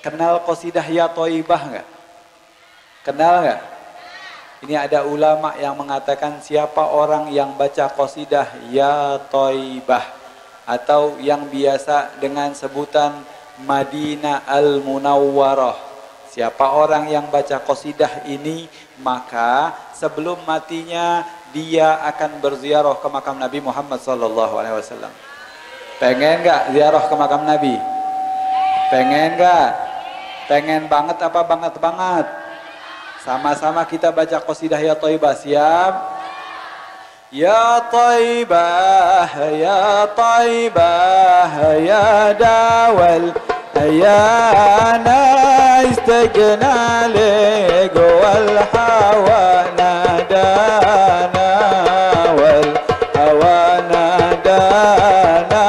Kenal qasidah ya Thayyibah enggak? Kenal enggak? Ini ada ulama yang mengatakan siapa orang yang baca qasidah ya Thayyibah atau yang biasa dengan sebutan Madinah Al-Munawwarah. Siapa orang yang baca qasidah ini, maka sebelum matinya dia akan berziarah ke makam Nabi Muhammad SAW. Pengen gak ziarah ke makam Nabi? Pengen gak? Pengen banget apa banget? Sama-sama kita baca qasidah ya Thayyibah. Siap? Ya Thayyibah, ya Thayyibah, ya dawal ya ana istagna lek wal hawa nadana wal hawa nadana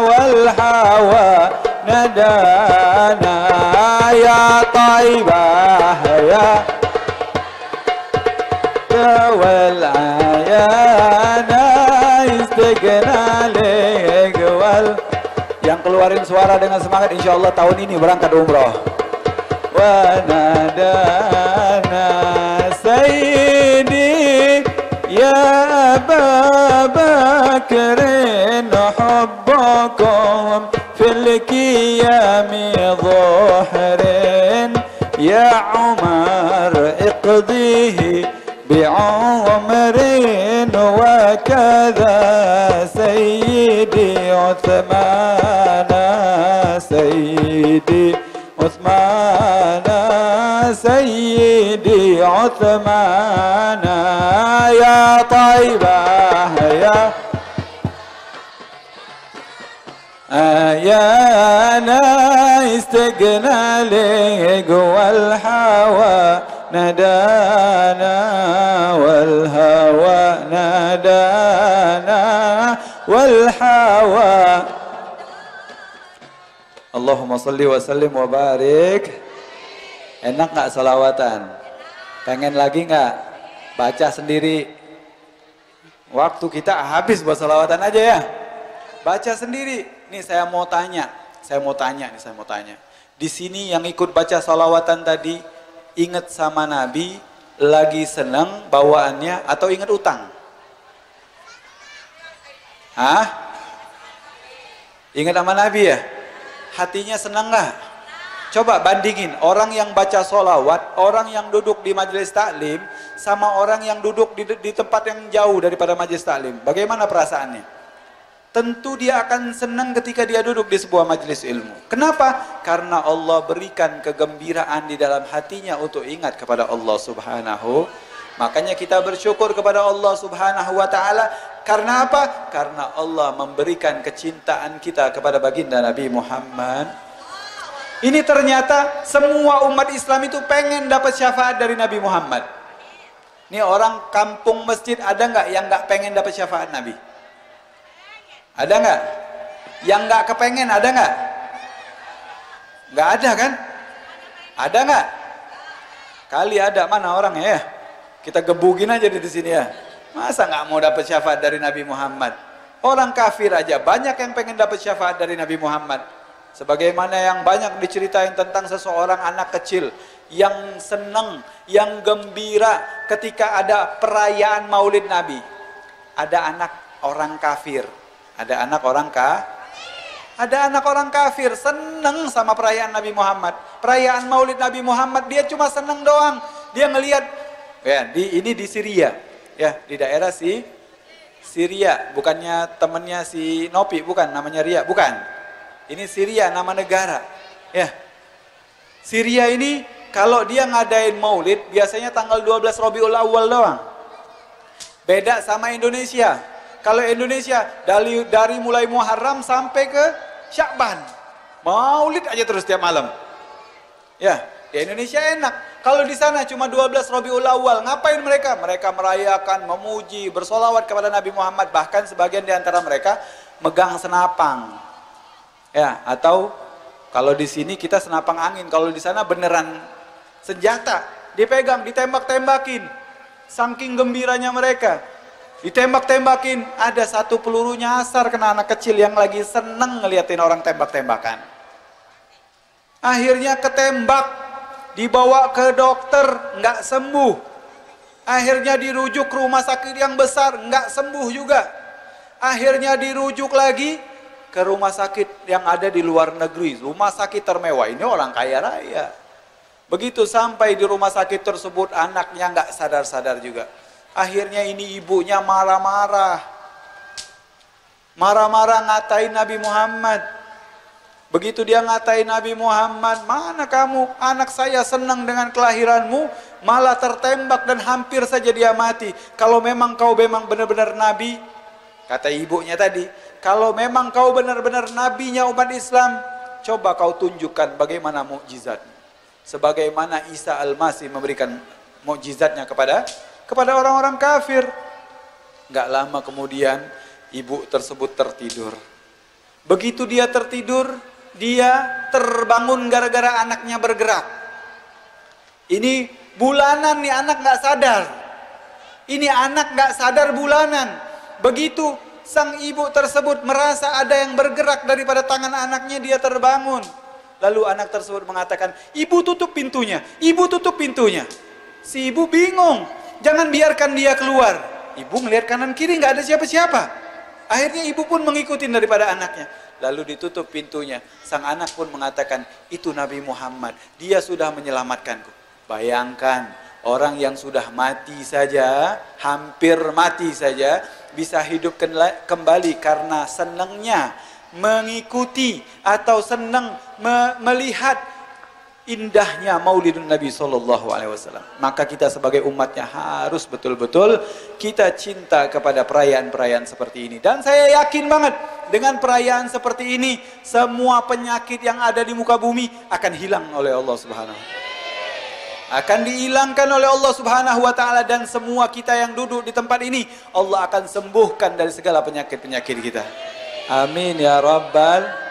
wal hawa nadana ya Thayyibah ya dawal ayana istagna lek wal. Yang keluarin suara dengan semangat, insya Allah tahun ini berangkat umroh. Wa nadana sayyidi ya Aba Bakrin hubbakum fil qiyami dhuhrin ya Umar iqdihi bi'umrin wa kadha sayyidi Uthman sayyidi Uthman sayyidi Uthman ya Thayyibah ya ayana istagna lek wal hawa nadana wal hawa nadana wal hawa. Allahumma salli wa sallim wa barik. Enak gak salawatan? Pengen lagi gak? Baca sendiri. Waktu kita habis buat salawatan aja ya. Baca sendiri. Nih saya mau tanya. Di sini yang ikut baca salawatan tadi, ingat sama Nabi, lagi senang bawaannya atau ingat utang? Hah? Ingat sama Nabi ya? Hatinya senang gak? Coba bandingin orang yang baca sholawat, orang yang duduk di majelis taklim, sama orang yang duduk di tempat yang jauh daripada majelis taklim. Bagaimana perasaannya? Tentu dia akan senang ketika dia duduk di sebuah majelis ilmu. Kenapa? Karena Allah berikan kegembiraan di dalam hatinya untuk ingat kepada Allah Subhanahu. Makanya kita bersyukur kepada Allah Subhanahu wa ta'ala. Karena apa? Karena Allah memberikan kecintaan kita kepada baginda Nabi Muhammad. Ini ternyata semua umat Islam itu pengen dapat syafaat dari Nabi Muhammad. Ini orang kampung masjid ada nggak yang nggak pengen dapat syafaat Nabi? Ada nggak? Yang nggak kepengen ada nggak? Nggak ada kan? Ada nggak? Kali ada, mana orangnya ya? Kita gebugin aja di sini ya. Masa nggak mau dapat syafaat dari Nabi Muhammad? Orang kafir aja banyak yang pengen dapat syafaat dari Nabi Muhammad. Sebagaimana yang banyak diceritain tentang seseorang anak kecil yang senang, yang gembira ketika ada perayaan Maulid Nabi. Ada anak orang kafir, ada anak orang kafir senang sama perayaan Nabi Muhammad. Perayaan Maulid Nabi Muhammad dia cuma senang doang. Dia ngelihat ya, ini di Syria. Ya, di daerah Syria, bukannya temennya si Nopi, bukan, namanya Ria, bukan. Ini Syria, nama negara. Ya. Syria ini kalau dia ngadain Maulid biasanya tanggal 12 Rabiul Awal doang. Beda sama Indonesia. Kalau Indonesia dari mulai Muharram sampai ke Sya'ban. Maulid aja terus tiap malam. Ya, di Indonesia enak. Kalau di sana cuma 12 Rabiul Awal, ngapain mereka? Mereka merayakan, memuji, bersolawat kepada Nabi Muhammad. Bahkan sebagian di antara mereka megang senapang. Ya, atau kalau di sini kita senapang angin, kalau di sana beneran senjata, dipegang, ditembak-tembakin. Saking gembiranya mereka. Ditembak-tembakin, ada satu peluru nyasar kena anak kecil yang lagi seneng ngeliatin orang tembak-tembakan. Akhirnya ketembak, dibawa ke dokter, nggak sembuh. Akhirnya dirujuk ke rumah sakit yang besar, nggak sembuh juga. Akhirnya dirujuk lagi ke rumah sakit yang ada di luar negeri, rumah sakit termewah. Ini orang kaya raya. Begitu sampai di rumah sakit tersebut, anaknya nggak sadar-sadar juga. Akhirnya ini ibunya marah-marah ngatain Nabi Muhammad. Begitu dia ngatain Nabi Muhammad, mana kamu, anak saya senang dengan kelahiranmu, malah tertembak dan hampir saja dia mati. Kalau memang kau memang benar-benar Nabi, kata ibunya tadi, kalau memang kau benar-benar nabinya umat Islam, coba kau tunjukkan bagaimana mukjizatmu. Sebagaimana Isa Al-Masih memberikan mukjizatnya kepada orang-orang kafir. Gak lama kemudian ibu tersebut tertidur. Begitu dia tertidur, dia terbangun gara-gara anaknya bergerak. Ini bulanan nih anak gak sadar. Ini anak gak sadar bulanan. Begitu sang ibu tersebut merasa ada yang bergerak daripada tangan anaknya, dia terbangun. Lalu anak tersebut mengatakan, ibu tutup pintunya, ibu tutup pintunya. Si ibu bingung, jangan biarkan dia keluar. Ibu ngelihat kanan kiri nggak ada siapa-siapa. Akhirnya ibu pun mengikuti daripada anaknya. Lalu ditutup pintunya. Sang anak pun mengatakan, itu Nabi Muhammad, dia sudah menyelamatkanku. Bayangkan, orang yang sudah mati saja, hampir mati saja, bisa hidup kembali karena senangnya mengikuti atau senang melihat indahnya Maulidun Nabi SAW. Maka kita sebagai umatnya harus betul-betul kita cinta kepada perayaan-perayaan seperti ini. Dan saya yakin banget dengan perayaan seperti ini, semua penyakit yang ada di muka bumi akan hilang oleh Allah Subhanahu wa Ta'ala. Akan dihilangkan oleh Allah Subhanahu wa Ta'ala, dan semua kita yang duduk di tempat ini Allah akan sembuhkan dari segala penyakit-penyakit kita. Amin ya Rabbal.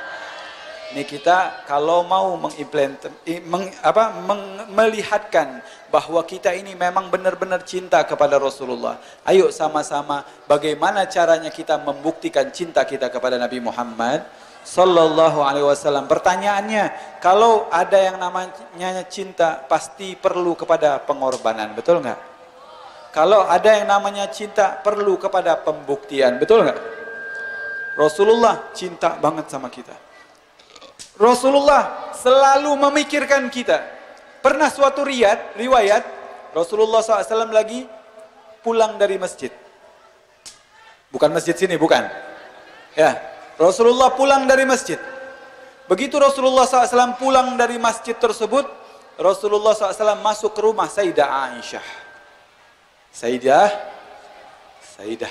Ini kita kalau mau melihatkan bahwa kita ini memang benar-benar cinta kepada Rasulullah. Ayo sama-sama bagaimana caranya kita membuktikan cinta kita kepada Nabi Muhammad Sallallahu Alaihi Wasallam. Pertanyaannya, kalau ada yang namanya cinta pasti perlu kepada pengorbanan, betul nggak? Kalau ada yang namanya cinta perlu kepada pembuktian, betul nggak? Rasulullah cinta banget sama kita. Rasulullah selalu memikirkan kita. Pernah suatu riwayat Rasulullah SAW lagi pulang dari masjid. Bukan masjid sini, bukan. Ya. Rasulullah pulang dari masjid. Begitu Rasulullah SAW pulang dari masjid tersebut, Rasulullah SAW masuk ke rumah Sayyidah Aisyah. Sayyidah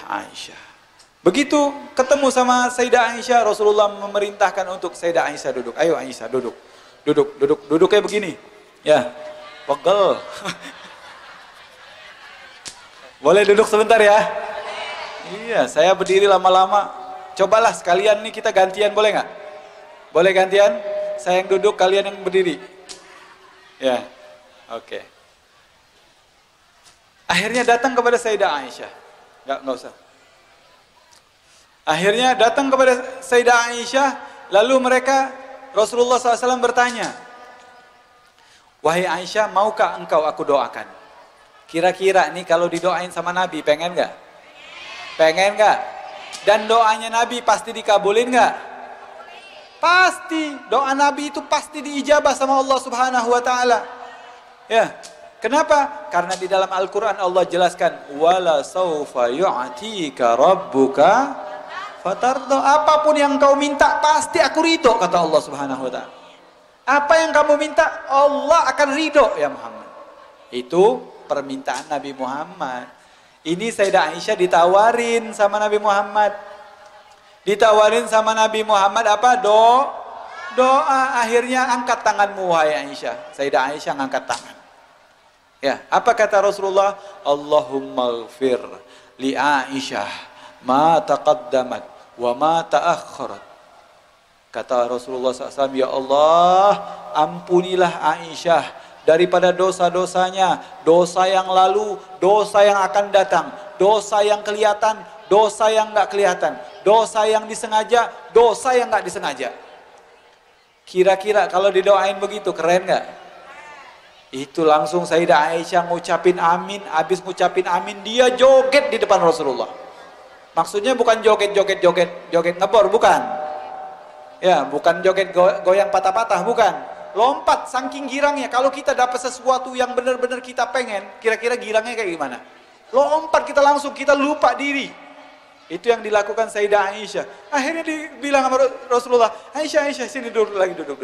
Aisyah. Begitu ketemu sama Sayyidah Aisyah, Rasulullah memerintahkan untuk Sayyidah Aisyah duduk. Ayo Aisyah duduk. Duduk kayak begini. Ya, pegel. Boleh duduk sebentar ya? Iya, saya berdiri lama-lama. Cobalah sekalian nih kita gantian, boleh nggak? Boleh gantian? Saya yang duduk, kalian yang berdiri. Ya, oke. Akhirnya datang kepada Sayyidah Aisyah. Nggak usah. Akhirnya datang kepada Sayyidah Aisyah, lalu mereka Rasulullah SAW bertanya, wahai Aisyah, maukah engkau aku doakan? Kira-kira nih kalau didoain sama Nabi, pengen gak? Pengen gak? Dan doanya Nabi pasti dikabulin gak? Pasti. Doa Nabi itu pasti diijabah sama Allah Subhanahu wa Ta'ala. Ya. Kenapa? Karena di dalam Al-Quran Allah jelaskan, wala saufa yu'tika rabbuka fatardo. Apapun yang kau minta pasti aku ridho, kata Allah Subhanahu wa Ta'ala. Apa yang kamu minta Allah akan ridho ya Muhammad. Itu permintaan Nabi Muhammad. Ini Sayyidah Aisyah ditawarin sama Nabi Muhammad. Ditawarin sama Nabi Muhammad apa? Doa. Akhirnya angkat tanganmu wahai Aisyah. Sayyidah Aisyah ngangkat tangan. Ya, apa kata Rasulullah? Allahumma ghfir li Aisyah ma taqaddamat wa ma ta'akhkharat. Kata Rasulullah SAW, ya Allah, ampunilah Aisyah daripada dosa-dosanya, dosa yang lalu, dosa yang akan datang, dosa yang kelihatan, dosa yang nggak kelihatan, dosa yang disengaja, dosa yang nggak disengaja. Kira-kira kalau didoain begitu keren nggak? Itu langsung Sayyidah Aisyah ngucapin amin, habis ngucapin amin dia joget di depan Rasulullah. Maksudnya bukan joget ngebor, bukan. Ya, bukan joget goyang patah-patah, bukan. Lompat saking girangnya. Kalau kita dapat sesuatu yang benar-benar kita pengen, kira-kira girangnya kayak gimana? Lompat kita langsung, kita lupa diri. Itu yang dilakukan Sayyidah Aisyah. Akhirnya dibilang sama Rasulullah, Aisyah sini duduk lagi, duduk.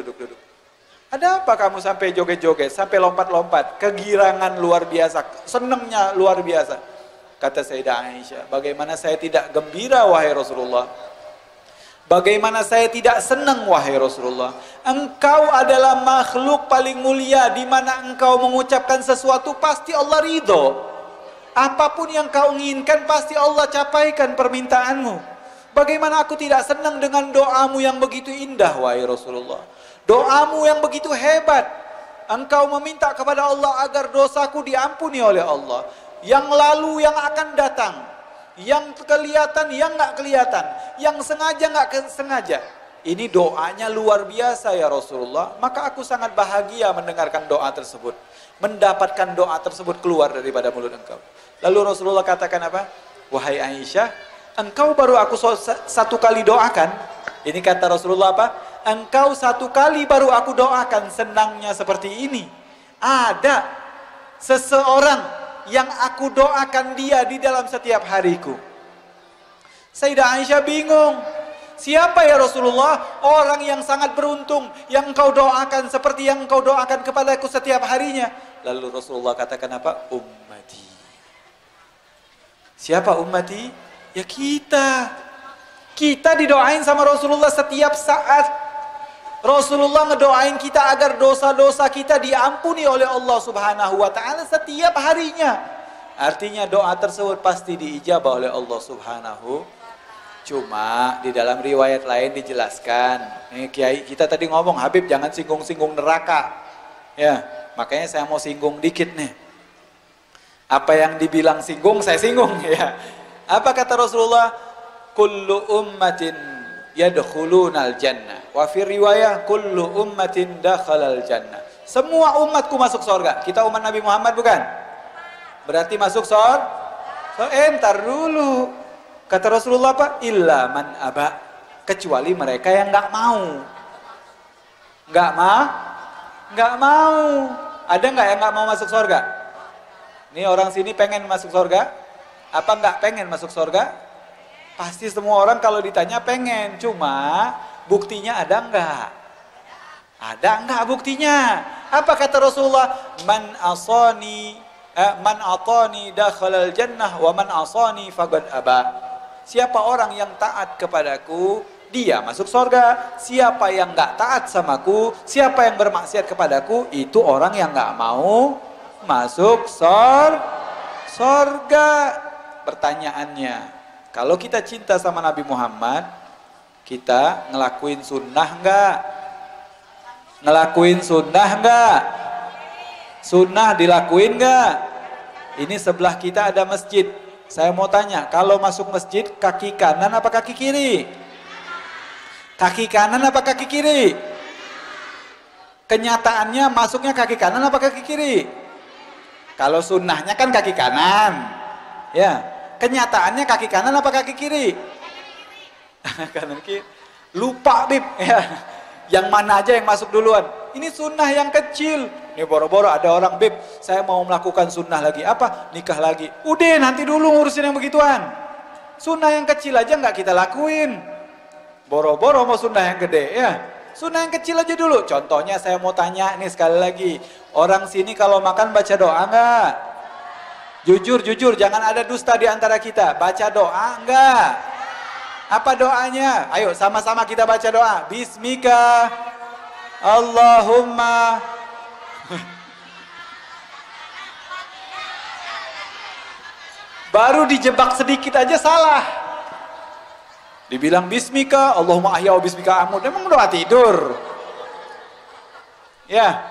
Ada apa kamu sampai joget-joget, sampai lompat-lompat? Kegirangan luar biasa, senangnya luar biasa. Kata Sayyidah Aisyah, bagaimana saya tidak gembira wahai Rasulullah? Bagaimana saya tidak senang wahai Rasulullah? Engkau adalah makhluk paling mulia, di mana engkau mengucapkan sesuatu pasti Allah ridho. Apapun yang kau inginkan pasti Allah capaikan permintaanmu. Bagaimana aku tidak senang dengan doamu yang begitu indah wahai Rasulullah? Doamu yang begitu hebat. Engkau meminta kepada Allah agar dosaku diampuni oleh Allah. Yang lalu, yang akan datang. Yang kelihatan, yang nggak kelihatan. Yang sengaja, nggak sengaja. Ini doanya luar biasa ya Rasulullah. Maka aku sangat bahagia mendengarkan doa tersebut. Mendapatkan doa tersebut keluar daripada mulut engkau. Lalu Rasulullah katakan apa? Wahai Aisyah, engkau baru aku satu kali doakan. Ini kata Rasulullah apa? Engkau satu kali baru aku doakan, senangnya seperti ini. Ada seseorang yang aku doakan dia di dalam setiap hariku. Sayyidah Aisyah bingung. Siapa ya Rasulullah? Orang yang sangat beruntung, yang engkau doakan seperti yang engkau doakan kepadaku setiap harinya. Lalu Rasulullah katakan apa? Ummati. Siapa ummati? Ya kita. Kita didoain sama Rasulullah setiap saat. Rasulullah ngedoain kita agar dosa-dosa kita diampuni oleh Allah Subhanahu wa Ta'ala setiap harinya. Artinya doa tersebut pasti diijabah oleh Allah Subhanahu. Cuma di dalam riwayat lain dijelaskan. Ini Kiai kita tadi ngomong, Habib jangan singgung-singgung neraka. Ya, makanya saya mau singgung dikit nih. Apa yang dibilang singgung, saya singgung ya. Apa kata Rasulullah? Kullu ummatin yadkhulunal jannah. Wa fi riwayah kullu ummatin dakhalal jannah. Semua umatku masuk surga. Kita umat Nabi Muhammad bukan? Berarti masuk surga? Entar dulu. Kata Rasulullah apa? Illa man aba. Kecuali mereka yang enggak mau. Enggak mau. Ada enggak yang enggak mau masuk surga? Ini orang sini pengen masuk surga? Apa enggak pengen masuk surga? Pasti semua orang kalau ditanya pengen, cuma buktinya ada enggak? Ada enggak buktinya? Apa kata Rasulullah? Man atani dakhalal jannah wa man asani faqad aba. Siapa orang yang taat kepadaku, dia masuk surga. Siapa yang enggak taat samaku, siapa yang bermaksiat kepadaku, itu orang yang enggak mau masuk surga. Pertanyaannya, kalau kita cinta sama Nabi Muhammad, kita ngelakuin sunnah enggak? Ngelakuin sunnah enggak? Sunnah dilakuin enggak? Ini sebelah kita ada masjid. Saya mau tanya, kalau masuk masjid kaki kanan apa kaki kiri? Kaki kanan apa kaki kiri? Kenyataannya masuknya kaki kanan apa kaki kiri? Kalau sunnahnya kan kaki kanan. Ya, kenyataannya kaki kanan apa kaki kiri? Kanan kiri. Lupa Bib ya. Yang mana aja yang masuk duluan? Ini sunnah yang kecil. Ini boro-boro ada orang, Bib, saya mau melakukan sunnah lagi. Apa? Nikah lagi. Udah, nanti dulu ngurusin yang begituan. Sunnah yang kecil aja nggak kita lakuin. Boro-boro mau sunnah yang gede ya. Sunnah yang kecil aja dulu. Contohnya saya mau tanya nih sekali lagi. Orang sini kalau makan baca doa nggak? Jujur, jangan ada dusta di antara kita. Baca doa nggak? Apa doanya? Ayo sama-sama kita baca doa. Bismika Allahumma. Baru dijebak sedikit aja salah. Dibilang bismika Allahumma ahya wa bismika amut. Emang doa tidur? Ya.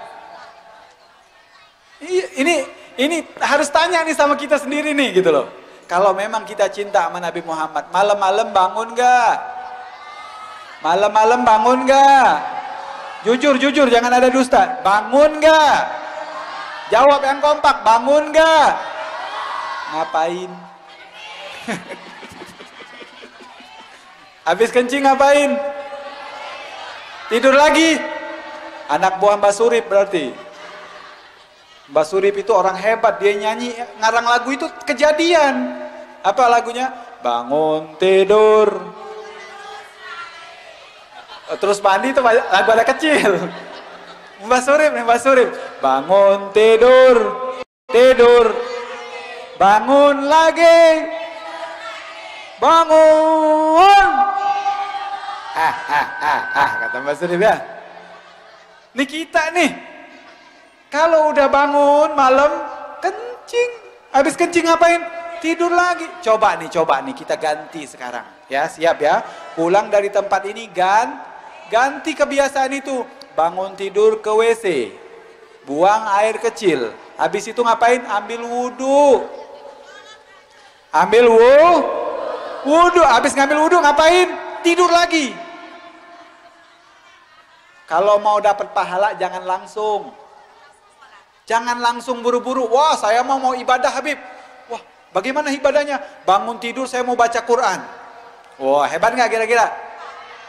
Ini harus tanya nih sama kita sendiri nih gitu loh. Kalau memang kita cinta sama Nabi Muhammad, malam-malam bangun gak? Malam-malam bangun gak? Jujur, jangan ada dusta. Bangun gak? Jawab yang kompak, bangun gak? Ngapain? Habis kencing ngapain? Tidur lagi? Anak buah Mbak Surip berarti. Mbak Surip itu orang hebat, dia nyanyi, ngarang lagu itu kejadian. Apa lagunya? Bangun tidur. Terus mandi itu lagu anak kecil. Mbak Surip. Bangun tidur. Bangun lagi. Bangun. Kata Mbak Surip ya. Ini kita nih. Kalau udah bangun malam, kencing. Habis kencing ngapain? Tidur lagi. Coba nih kita ganti sekarang. Ya, siap ya. Pulang dari tempat ini ganti kebiasaan itu. Bangun tidur ke WC. Buang air kecil. Habis itu ngapain? Ambil wudhu. Wudhu. Habis ngambil wudhu ngapain? Tidur lagi. Kalau mau dapat pahala jangan langsung. Jangan langsung buru-buru. Wah, saya mau ibadah Habib. Wah, bagaimana ibadahnya? Bangun tidur saya mau baca Quran. Wah, hebat nggak kira-kira?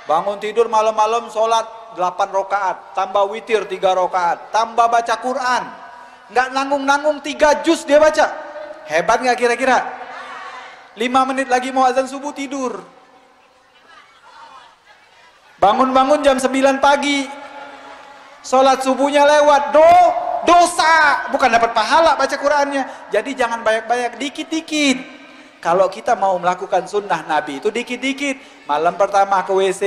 Bangun tidur malam-malam sholat 8 rakaat, tambah witir 3 rakaat, tambah baca Quran. Nggak nanggung-nanggung 3 juz dia baca. Hebat nggak kira-kira? 5 menit lagi mau azan subuh tidur. Bangun-bangun jam 9 pagi. Sholat subuhnya lewat. Dosa, bukan dapat pahala baca Qurannya. Jadi jangan banyak-banyak, dikit-dikit. Kalau kita mau melakukan sunnah Nabi itu dikit-dikit. Malam pertama ke WC,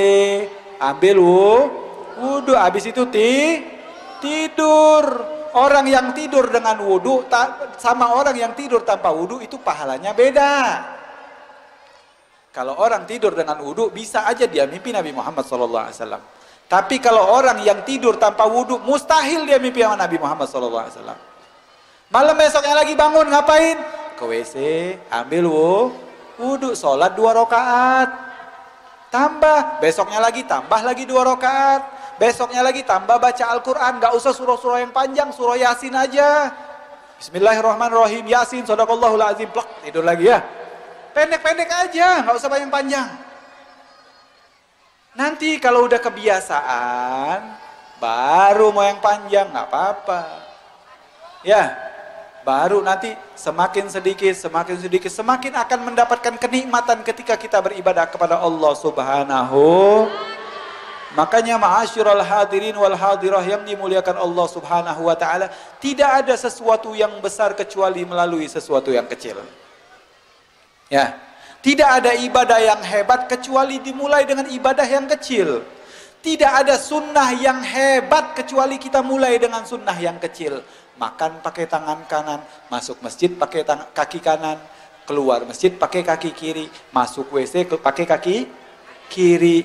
ambil wudhu, habis itu tidur. Orang yang tidur dengan wudhu sama orang yang tidur tanpa wudhu itu pahalanya beda. Kalau orang tidur dengan wudhu bisa aja dia mimpi Nabi Muhammad SAW. Tapi kalau orang yang tidur tanpa wudhu, mustahil dia mimpi sama Nabi Muhammad SAW. Malam besoknya lagi bangun, ngapain? Ke WC, ambil wudhu, sholat 2 rakaat. Tambah, besoknya lagi tambah lagi 2 rakaat. Besoknya lagi tambah baca Al-Quran, gak usah surah-surah yang panjang, surah Yasin aja. Bismillahirrahmanirrahim, Yasin, sadaqallahul azim, plak, tidur lagi ya. Pendek-pendek aja, gak usah panjang-panjang. Nanti kalau udah kebiasaan, baru mau yang panjang, nggak apa-apa. Ya, baru nanti semakin sedikit, semakin akan mendapatkan kenikmatan ketika kita beribadah kepada Allah Subhanahu. Makanya ma'asyiral hadirin wal hadirah yang dimuliakan Allah Subhanahu wa ta'ala, tidak ada sesuatu yang besar kecuali melalui sesuatu yang kecil. Ya. Tidak ada ibadah yang hebat kecuali dimulai dengan ibadah yang kecil. Tidak ada sunnah yang hebat kecuali kita mulai dengan sunnah yang kecil. Makan pakai tangan kanan, masuk masjid pakai kaki kanan, keluar masjid pakai kaki kiri, masuk WC pakai kaki kiri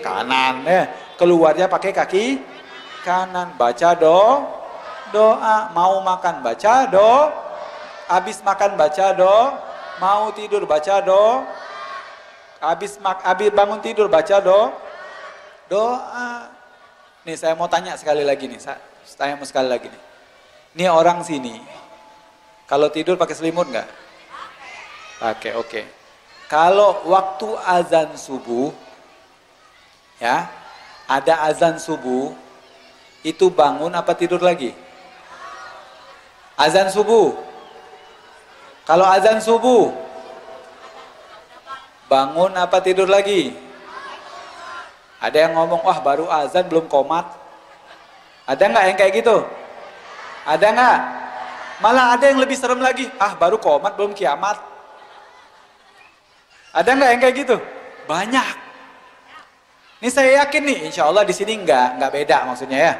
kanan, keluarnya pakai kaki kanan, baca doa, mau makan baca habis makan baca mau tidur baca habis bangun tidur baca doa. Nih saya mau tanya sekali lagi nih, saya mau sekali lagi nih. Ini orang sini, kalau tidur pakai selimut nggak? Pakai, oke. Kalau waktu azan subuh, ya, ada azan subuh, itu bangun apa tidur lagi? Azan subuh. Kalau azan subuh, bangun apa tidur lagi? Ada yang ngomong, wah baru azan belum qomat. Ada nggak yang kayak gitu? Ada nggak? Malah ada yang lebih serem lagi, baru qomat belum kiamat. Ada nggak yang kayak gitu? Banyak. Ini saya yakin nih, insya Allah di sini nggak beda maksudnya ya.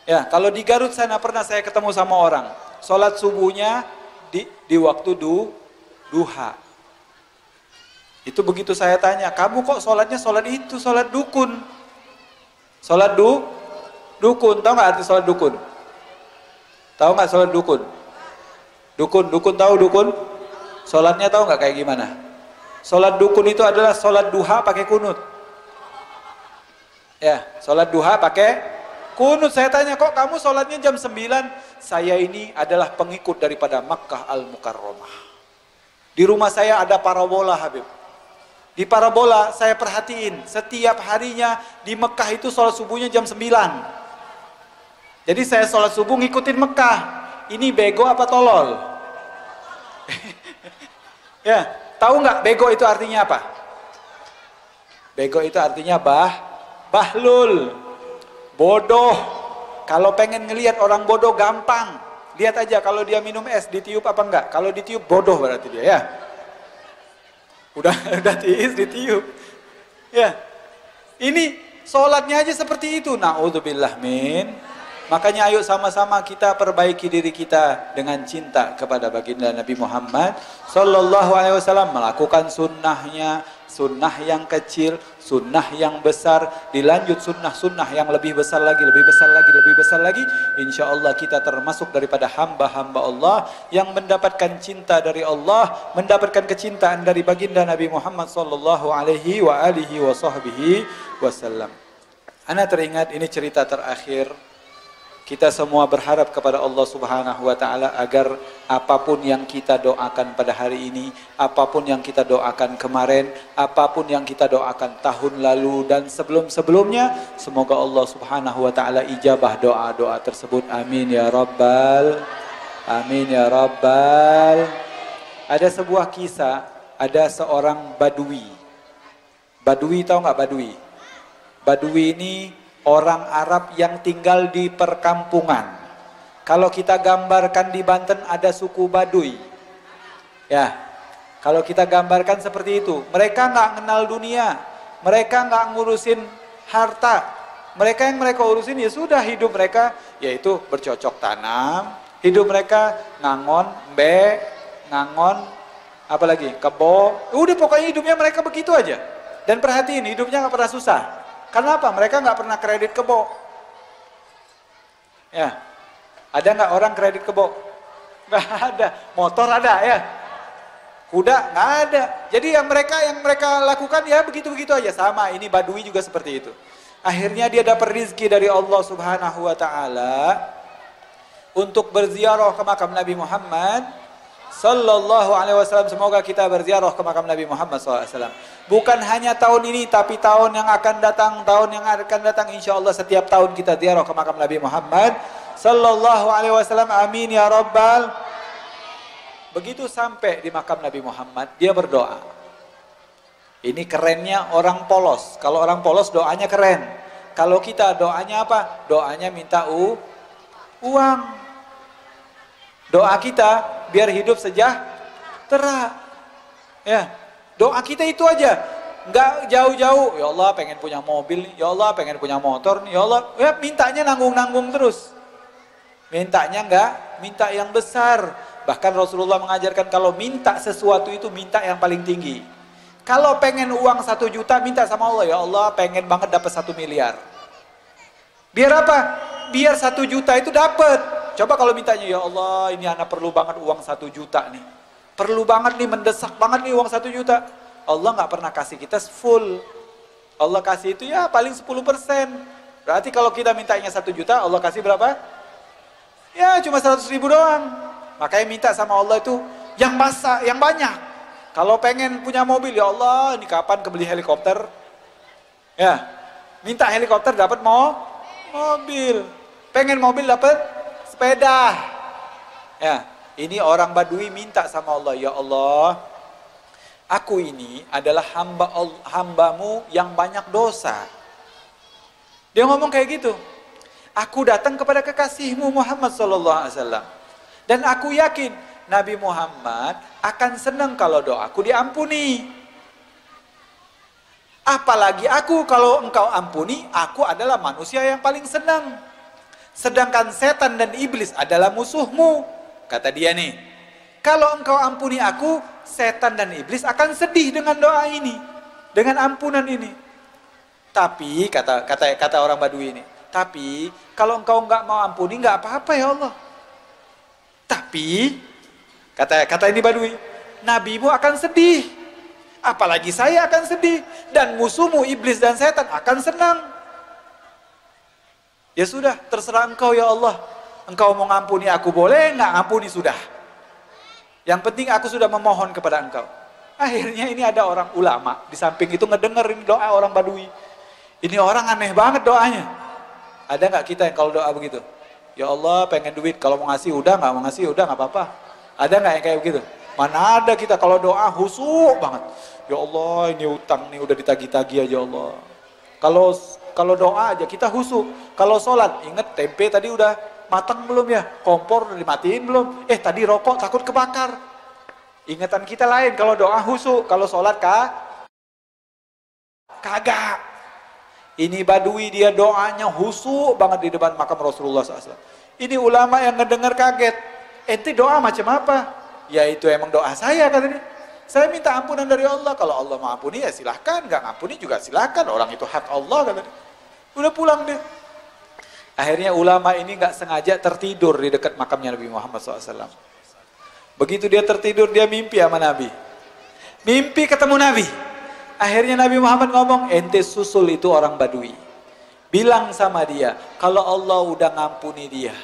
Ya, kalau di Garut sana pernah saya ketemu sama orang, sholat subuhnya di waktu duha. Itu begitu saya tanya, kamu kok sholatnya sholat itu, sholat dukun. Sholat dukun, tahu nggak arti sholat dukun? Tahu nggak sholat dukun? Dukun tahu dukun? Sholatnya tahu nggak kayak gimana? Sholat dukun itu adalah sholat duha pakai kunut. Ya, sholat duha pakai kunut. Saya tanya, kok kamu sholatnya jam 9? Saya ini adalah pengikut daripada Makkah Al-Mukarramah. Di rumah saya ada parabola, Habib. Di parabola saya perhatiin, setiap harinya di Mekah itu sholat subuhnya jam 9. Jadi saya sholat subuh ngikutin Mekah. Ini bego apa tolol? Ya, tahu nggak bego itu artinya apa? Bego itu artinya bahlul, bodoh. Kalau pengen ngelihat orang bodoh gampang, lihat aja kalau dia minum es ditiup apa enggak. Kalau ditiup bodoh berarti dia ya. Udah tiis ditiup. Ya. Ini sholatnya aja seperti itu. Na'udzubillah min. Makanya ayo sama-sama kita perbaiki diri kita dengan cinta kepada baginda Nabi Muhammad sallallahu alaihi wasallam, melakukan sunnahnya, sunnah yang kecil, sunnah yang besar, dilanjut sunnah-sunnah yang lebih besar lagi, lebih besar lagi, lebih besar lagi. Insya Allah kita termasuk daripada hamba-hamba Allah yang mendapatkan cinta dari Allah, mendapatkan kecintaan dari baginda Nabi Muhammad sallallahu alaihi wa alihi wa sahbihi wasallam. Ana teringat ini cerita terakhir. Kita semua berharap kepada Allah Subhanahu wa taala agar apapun yang kita doakan pada hari ini, apapun yang kita doakan kemarin, apapun yang kita doakan tahun lalu dan sebelum-sebelumnya, semoga Allah Subhanahu wa taala ijabah doa-doa tersebut. Amin ya rabbal amin ya rabbal. Ada sebuah kisah, ada seorang badui. Badui, tahu nggak badui? Badui ini orang Arab yang tinggal di perkampungan. Kalau kita gambarkan di Banten ada suku Baduy. Ya, kalau kita gambarkan seperti itu. Mereka nggak kenal dunia. Mereka nggak ngurusin harta. Mereka yang mereka urusin ya sudah hidup mereka yaitu bercocok tanam. Hidup mereka ngangon, ngangon, apalagi kebo. Udah pokoknya hidupnya mereka begitu aja. Dan perhatiin hidupnya nggak pernah susah. Kenapa? Mereka nggak pernah kredit kebo. Ya, ada nggak orang kredit kebo? Nggak ada. Motor ada ya. Kuda nggak ada. Jadi yang mereka lakukan ya begitu-begitu aja. Sama, ini Badui juga seperti itu. Akhirnya dia dapat rizki dari Allah Subhanahu Wa Taala untuk berziarah ke makam Nabi Muhammad Sallallahu Alaihi Wasallam. Semoga kita berziarah ke makam Nabi Muhammad SAW. Bukan hanya tahun ini, tapi tahun yang akan datang, insya Allah setiap tahun kita ziarah ke makam Nabi Muhammad Sallallahu Alaihi Wasallam. Amin ya Rabbal. Begitu sampai di makam Nabi Muhammad, dia berdoa. Ini kerennya orang polos. Kalau orang polos doanya keren. Kalau kita doanya apa? Doanya minta uang. Doa kita biar hidup sejahtera. Ya, doa kita itu aja. Enggak jauh-jauh. Ya Allah pengen punya mobil, ya Allah pengen punya motor, ya Allah. Ya mintanya nanggung-nanggung terus. Mintanya enggak, minta yang besar. Bahkan Rasulullah mengajarkan kalau minta sesuatu itu minta yang paling tinggi. Kalau pengen uang 1 juta minta sama Allah, ya Allah pengen banget dapat 1 miliar. Biar apa? Biar 1 juta itu dapat. Coba kalau mintanya, ya Allah ini anak perlu banget uang 1 juta nih. Perlu banget nih, mendesak banget nih uang 1 juta. Allah nggak pernah kasih kita full. Allah kasih itu ya paling 10%. Berarti kalau kita mintanya 1 juta, Allah kasih berapa? Ya cuma 100.000 doang. Makanya minta sama Allah itu yang banyak. Kalau pengen punya mobil, ya Allah, ini kapan kebeli helikopter? Ya, minta helikopter dapat mobil. Pengen mobil dapat sepeda. Ya, ini orang Badui minta sama Allah, ya Allah, aku ini adalah hambamu yang banyak dosa. Dia ngomong kayak gitu. Aku datang kepada kekasihmu Muhammad SAW. Dan aku yakin Nabi Muhammad akan senang kalau doaku diampuni. Apalagi aku, kalau engkau ampuni, aku adalah manusia yang paling senang. Sedangkan setan dan iblis adalah musuhmu. Kata dia nih, kalau engkau ampuni aku, setan dan iblis akan sedih dengan doa ini, dengan ampunan ini. Tapi kata orang Badui ini, tapi kalau engkau enggak mau ampuni, enggak apa-apa ya Allah. Tapi kata ini Badui, nabimu akan sedih, apalagi saya akan sedih, dan musuhmu iblis dan setan akan senang. Ya sudah, terserah engkau ya Allah. Engkau mau ngampuni aku boleh, enggak ngampuni sudah. Yang penting aku sudah memohon kepada engkau. Akhirnya ini ada orang ulama di samping itu ngedengerin doa orang Badui. Ini orang aneh banget doanya. Ada nggak kita yang kalau doa begitu? Ya Allah pengen duit, kalau mau ngasih udah, nggak mau ngasih udah nggak apa-apa. Ada nggak yang kayak begitu? Mana ada kita kalau doa husuk banget. Ya Allah ini utang nih udah ditagih-tagih aja Allah. Kalau doa aja kita husuk. Kalau sholat inget tempe tadi udah matang belum ya? Kompor udah dimatiin belum? Tadi rokok takut kebakar. Ingatan kita lain kalau doa husuk, kalau sholat kagak. Ini Badui dia doanya husuk banget di depan makam Rasulullah SAW. Ini ulama yang ngedengar kaget. Ente doa macam apa? Ya itu emang doa saya katanya. Saya minta ampunan dari Allah. Kalau Allah mau ampuni ya silahkan. Gak ngampuni juga silahkan. Orang itu hak Allah katanya. Udah pulang dia. Akhirnya ulama ini gak sengaja tertidur di dekat makamnya Nabi Muhammad SAW. Begitu dia tertidur dia mimpi sama Nabi. Mimpi ketemu Nabi. Akhirnya Nabi Muhammad ngomong, ente susul itu orang Badui. Bilang sama dia, kalau Allah udah ngampuni dia.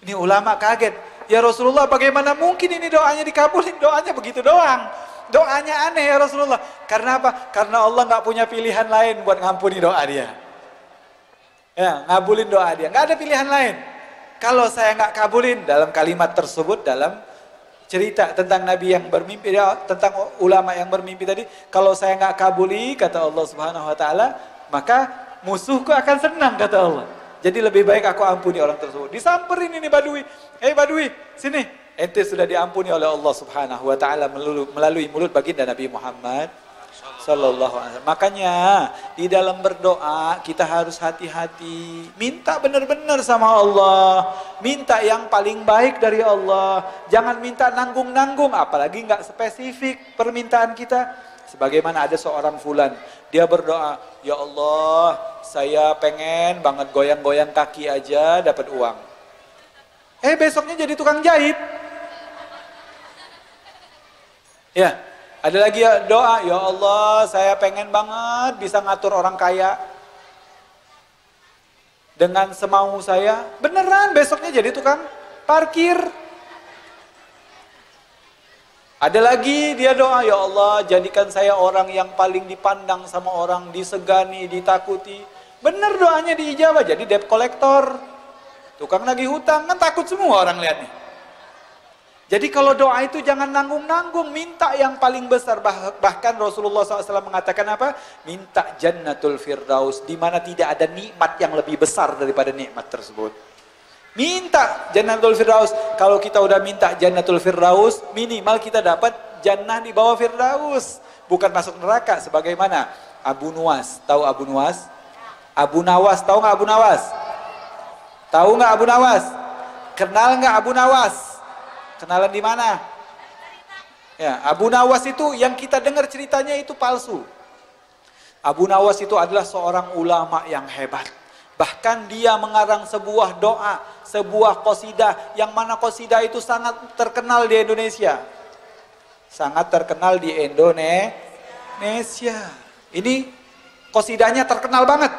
Ini ulama kaget. Ya Rasulullah bagaimana mungkin ini doanya dikabulin? Doanya begitu doang. Doanya aneh ya Rasulullah. Karena apa? Karena Allah gak punya pilihan lain buat ngampuni doa dia. Ya, ngabulin doa dia. Gak ada pilihan lain. Kalau saya gak kabulin, dalam kalimat tersebut, dalam cerita tentang Nabi yang bermimpi, tentang ulama yang bermimpi tadi, kalau saya nggak kabuli, kata Allah Subhanahu Wa Taala, maka musuhku akan senang, kata Allah. Jadi lebih baik aku ampuni orang tersebut. Disamperin ini Badui, Badui, sini, ente sudah diampuni oleh Allah Subhanahu Wa Taala melalui mulut baginda Nabi Muhammad Sallallahu Alaihi Wasallam. Makanya di dalam berdoa kita harus hati-hati, minta benar-benar sama Allah, minta yang paling baik dari Allah, jangan minta nanggung-nanggung, apalagi nggak spesifik permintaan kita. Sebagaimana ada seorang fulan, dia berdoa, ya Allah, saya pengen banget goyang-goyang kaki aja dapat uang. Besoknya jadi tukang jahit. Ya. Ada lagi ya doa, ya Allah saya pengen banget bisa ngatur orang kaya dengan semau saya. Beneran besoknya jadi tukang parkir. Ada lagi dia doa, ya Allah jadikan saya orang yang paling dipandang sama orang, disegani, ditakuti. Bener doanya diijabah, jadi debt collector. Tukang nagih hutang, kan takut semua orang lihatnya. Jadi kalau doa itu jangan nanggung-nanggung, minta yang paling besar. Bahkan Rasulullah SAW mengatakan apa? Minta Jannatul Firdaus, di mana tidak ada nikmat yang lebih besar daripada nikmat tersebut. Minta Jannatul Firdaus. Kalau kita udah minta Jannatul Firdaus, minimal kita dapat jannah di bawah Firdaus, bukan masuk neraka. Sebagaimana Abu Nuwas, tahu Abu Nuwas? Abu Nawas, tahu nggak Abu Nawas? Tahu nggak Abu Nawas? Kenal nggak Abu Nawas? Kenalan di mana? Ya, Abu Nawas itu yang kita dengar ceritanya itu palsu. Abu Nawas itu adalah seorang ulama yang hebat. Bahkan dia mengarang sebuah doa, sebuah qasidah, yang mana qasidah itu sangat terkenal di Indonesia. Sangat terkenal di Indonesia. Ini qasidahnya terkenal banget.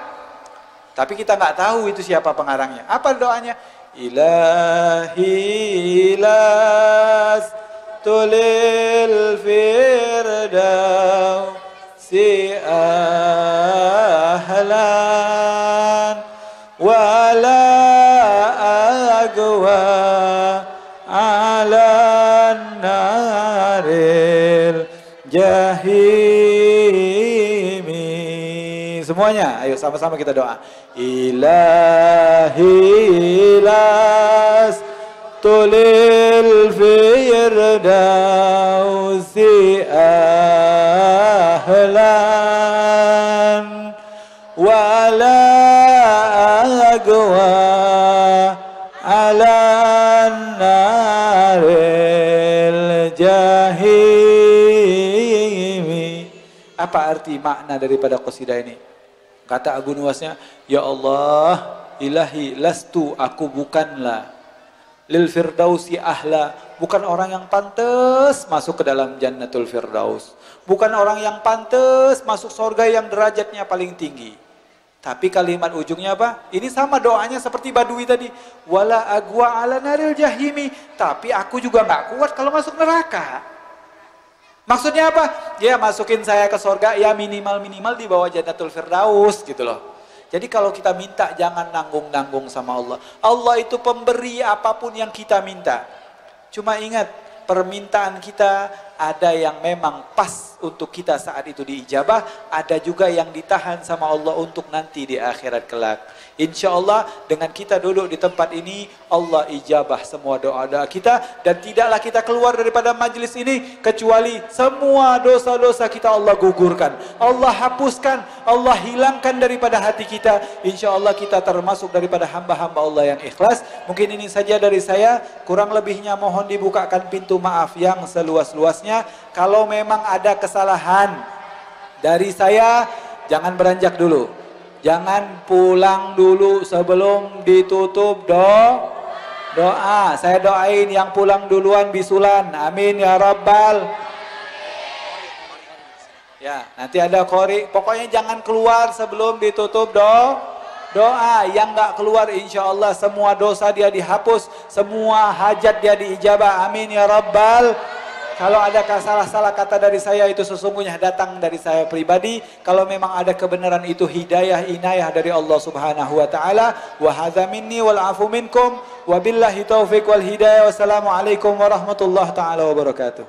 Tapi kita nggak tahu itu siapa pengarangnya. Apa doanya? Ilahi las tulil firdausi ahlan wala agwa ala naril jahimi. Semuanya, ayo sama-sama kita doa. Ilahi las tulil firdausi ahlan wala agwa ala naril jahimi. Apa arti makna daripada qasidah ini? Kata Abu Nuwasnya, ya Allah, ilahi lastu, aku bukanlah, lil firdausi ahla, bukan orang yang pantas masuk ke dalam jannatul firdaus, bukan orang yang pantas masuk surga yang derajatnya paling tinggi. Tapi kalimat ujungnya apa? Ini sama doanya seperti Badui tadi, wala agwa ala naril jahimi, tapi aku juga nggak kuat kalau masuk neraka. Maksudnya apa? Ya masukin saya ke surga, ya minimal di bawah jannatul firdaus gitu loh. Jadi kalau kita minta jangan nanggung-nanggung sama Allah. Allah itu pemberi apapun yang kita minta. Cuma ingat, permintaan kita ada yang memang pas untuk kita saat itu diijabah, ada juga yang ditahan sama Allah untuk nanti di akhirat kelak. Insya Allah dengan kita duduk di tempat ini, Allah ijabah semua doa-doa kita, dan tidaklah kita keluar daripada majlis ini kecuali semua dosa-dosa kita Allah gugurkan, Allah hapuskan, Allah hilangkan daripada hati kita. Insya Allah kita termasuk daripada hamba-hamba Allah yang ikhlas. Mungkin ini saja dari saya, kurang lebihnya mohon dibukakan pintu maaf yang seluas-luasnya. Kalau memang ada kesalahan dari saya, jangan beranjak dulu. Jangan pulang dulu sebelum ditutup doa. Saya doain yang pulang duluan bisulan. Amin ya Rabbal. Ya, nanti ada qori. Pokoknya jangan keluar sebelum ditutup doa. Yang nggak keluar insya Allah semua dosa dia dihapus, semua hajat dia diijabah. Amin ya Rabbal. Kalau ada salah-salah kata dari saya itu sesungguhnya datang dari saya pribadi. Kalau memang ada kebenaran itu hidayah inayah dari Allah Subhanahu wa taala. Wa hadza minni wal afu minkum wa billahi taufiq wal hidayah. Wassalamualaikum warahmatullahi taala wabarakatuh.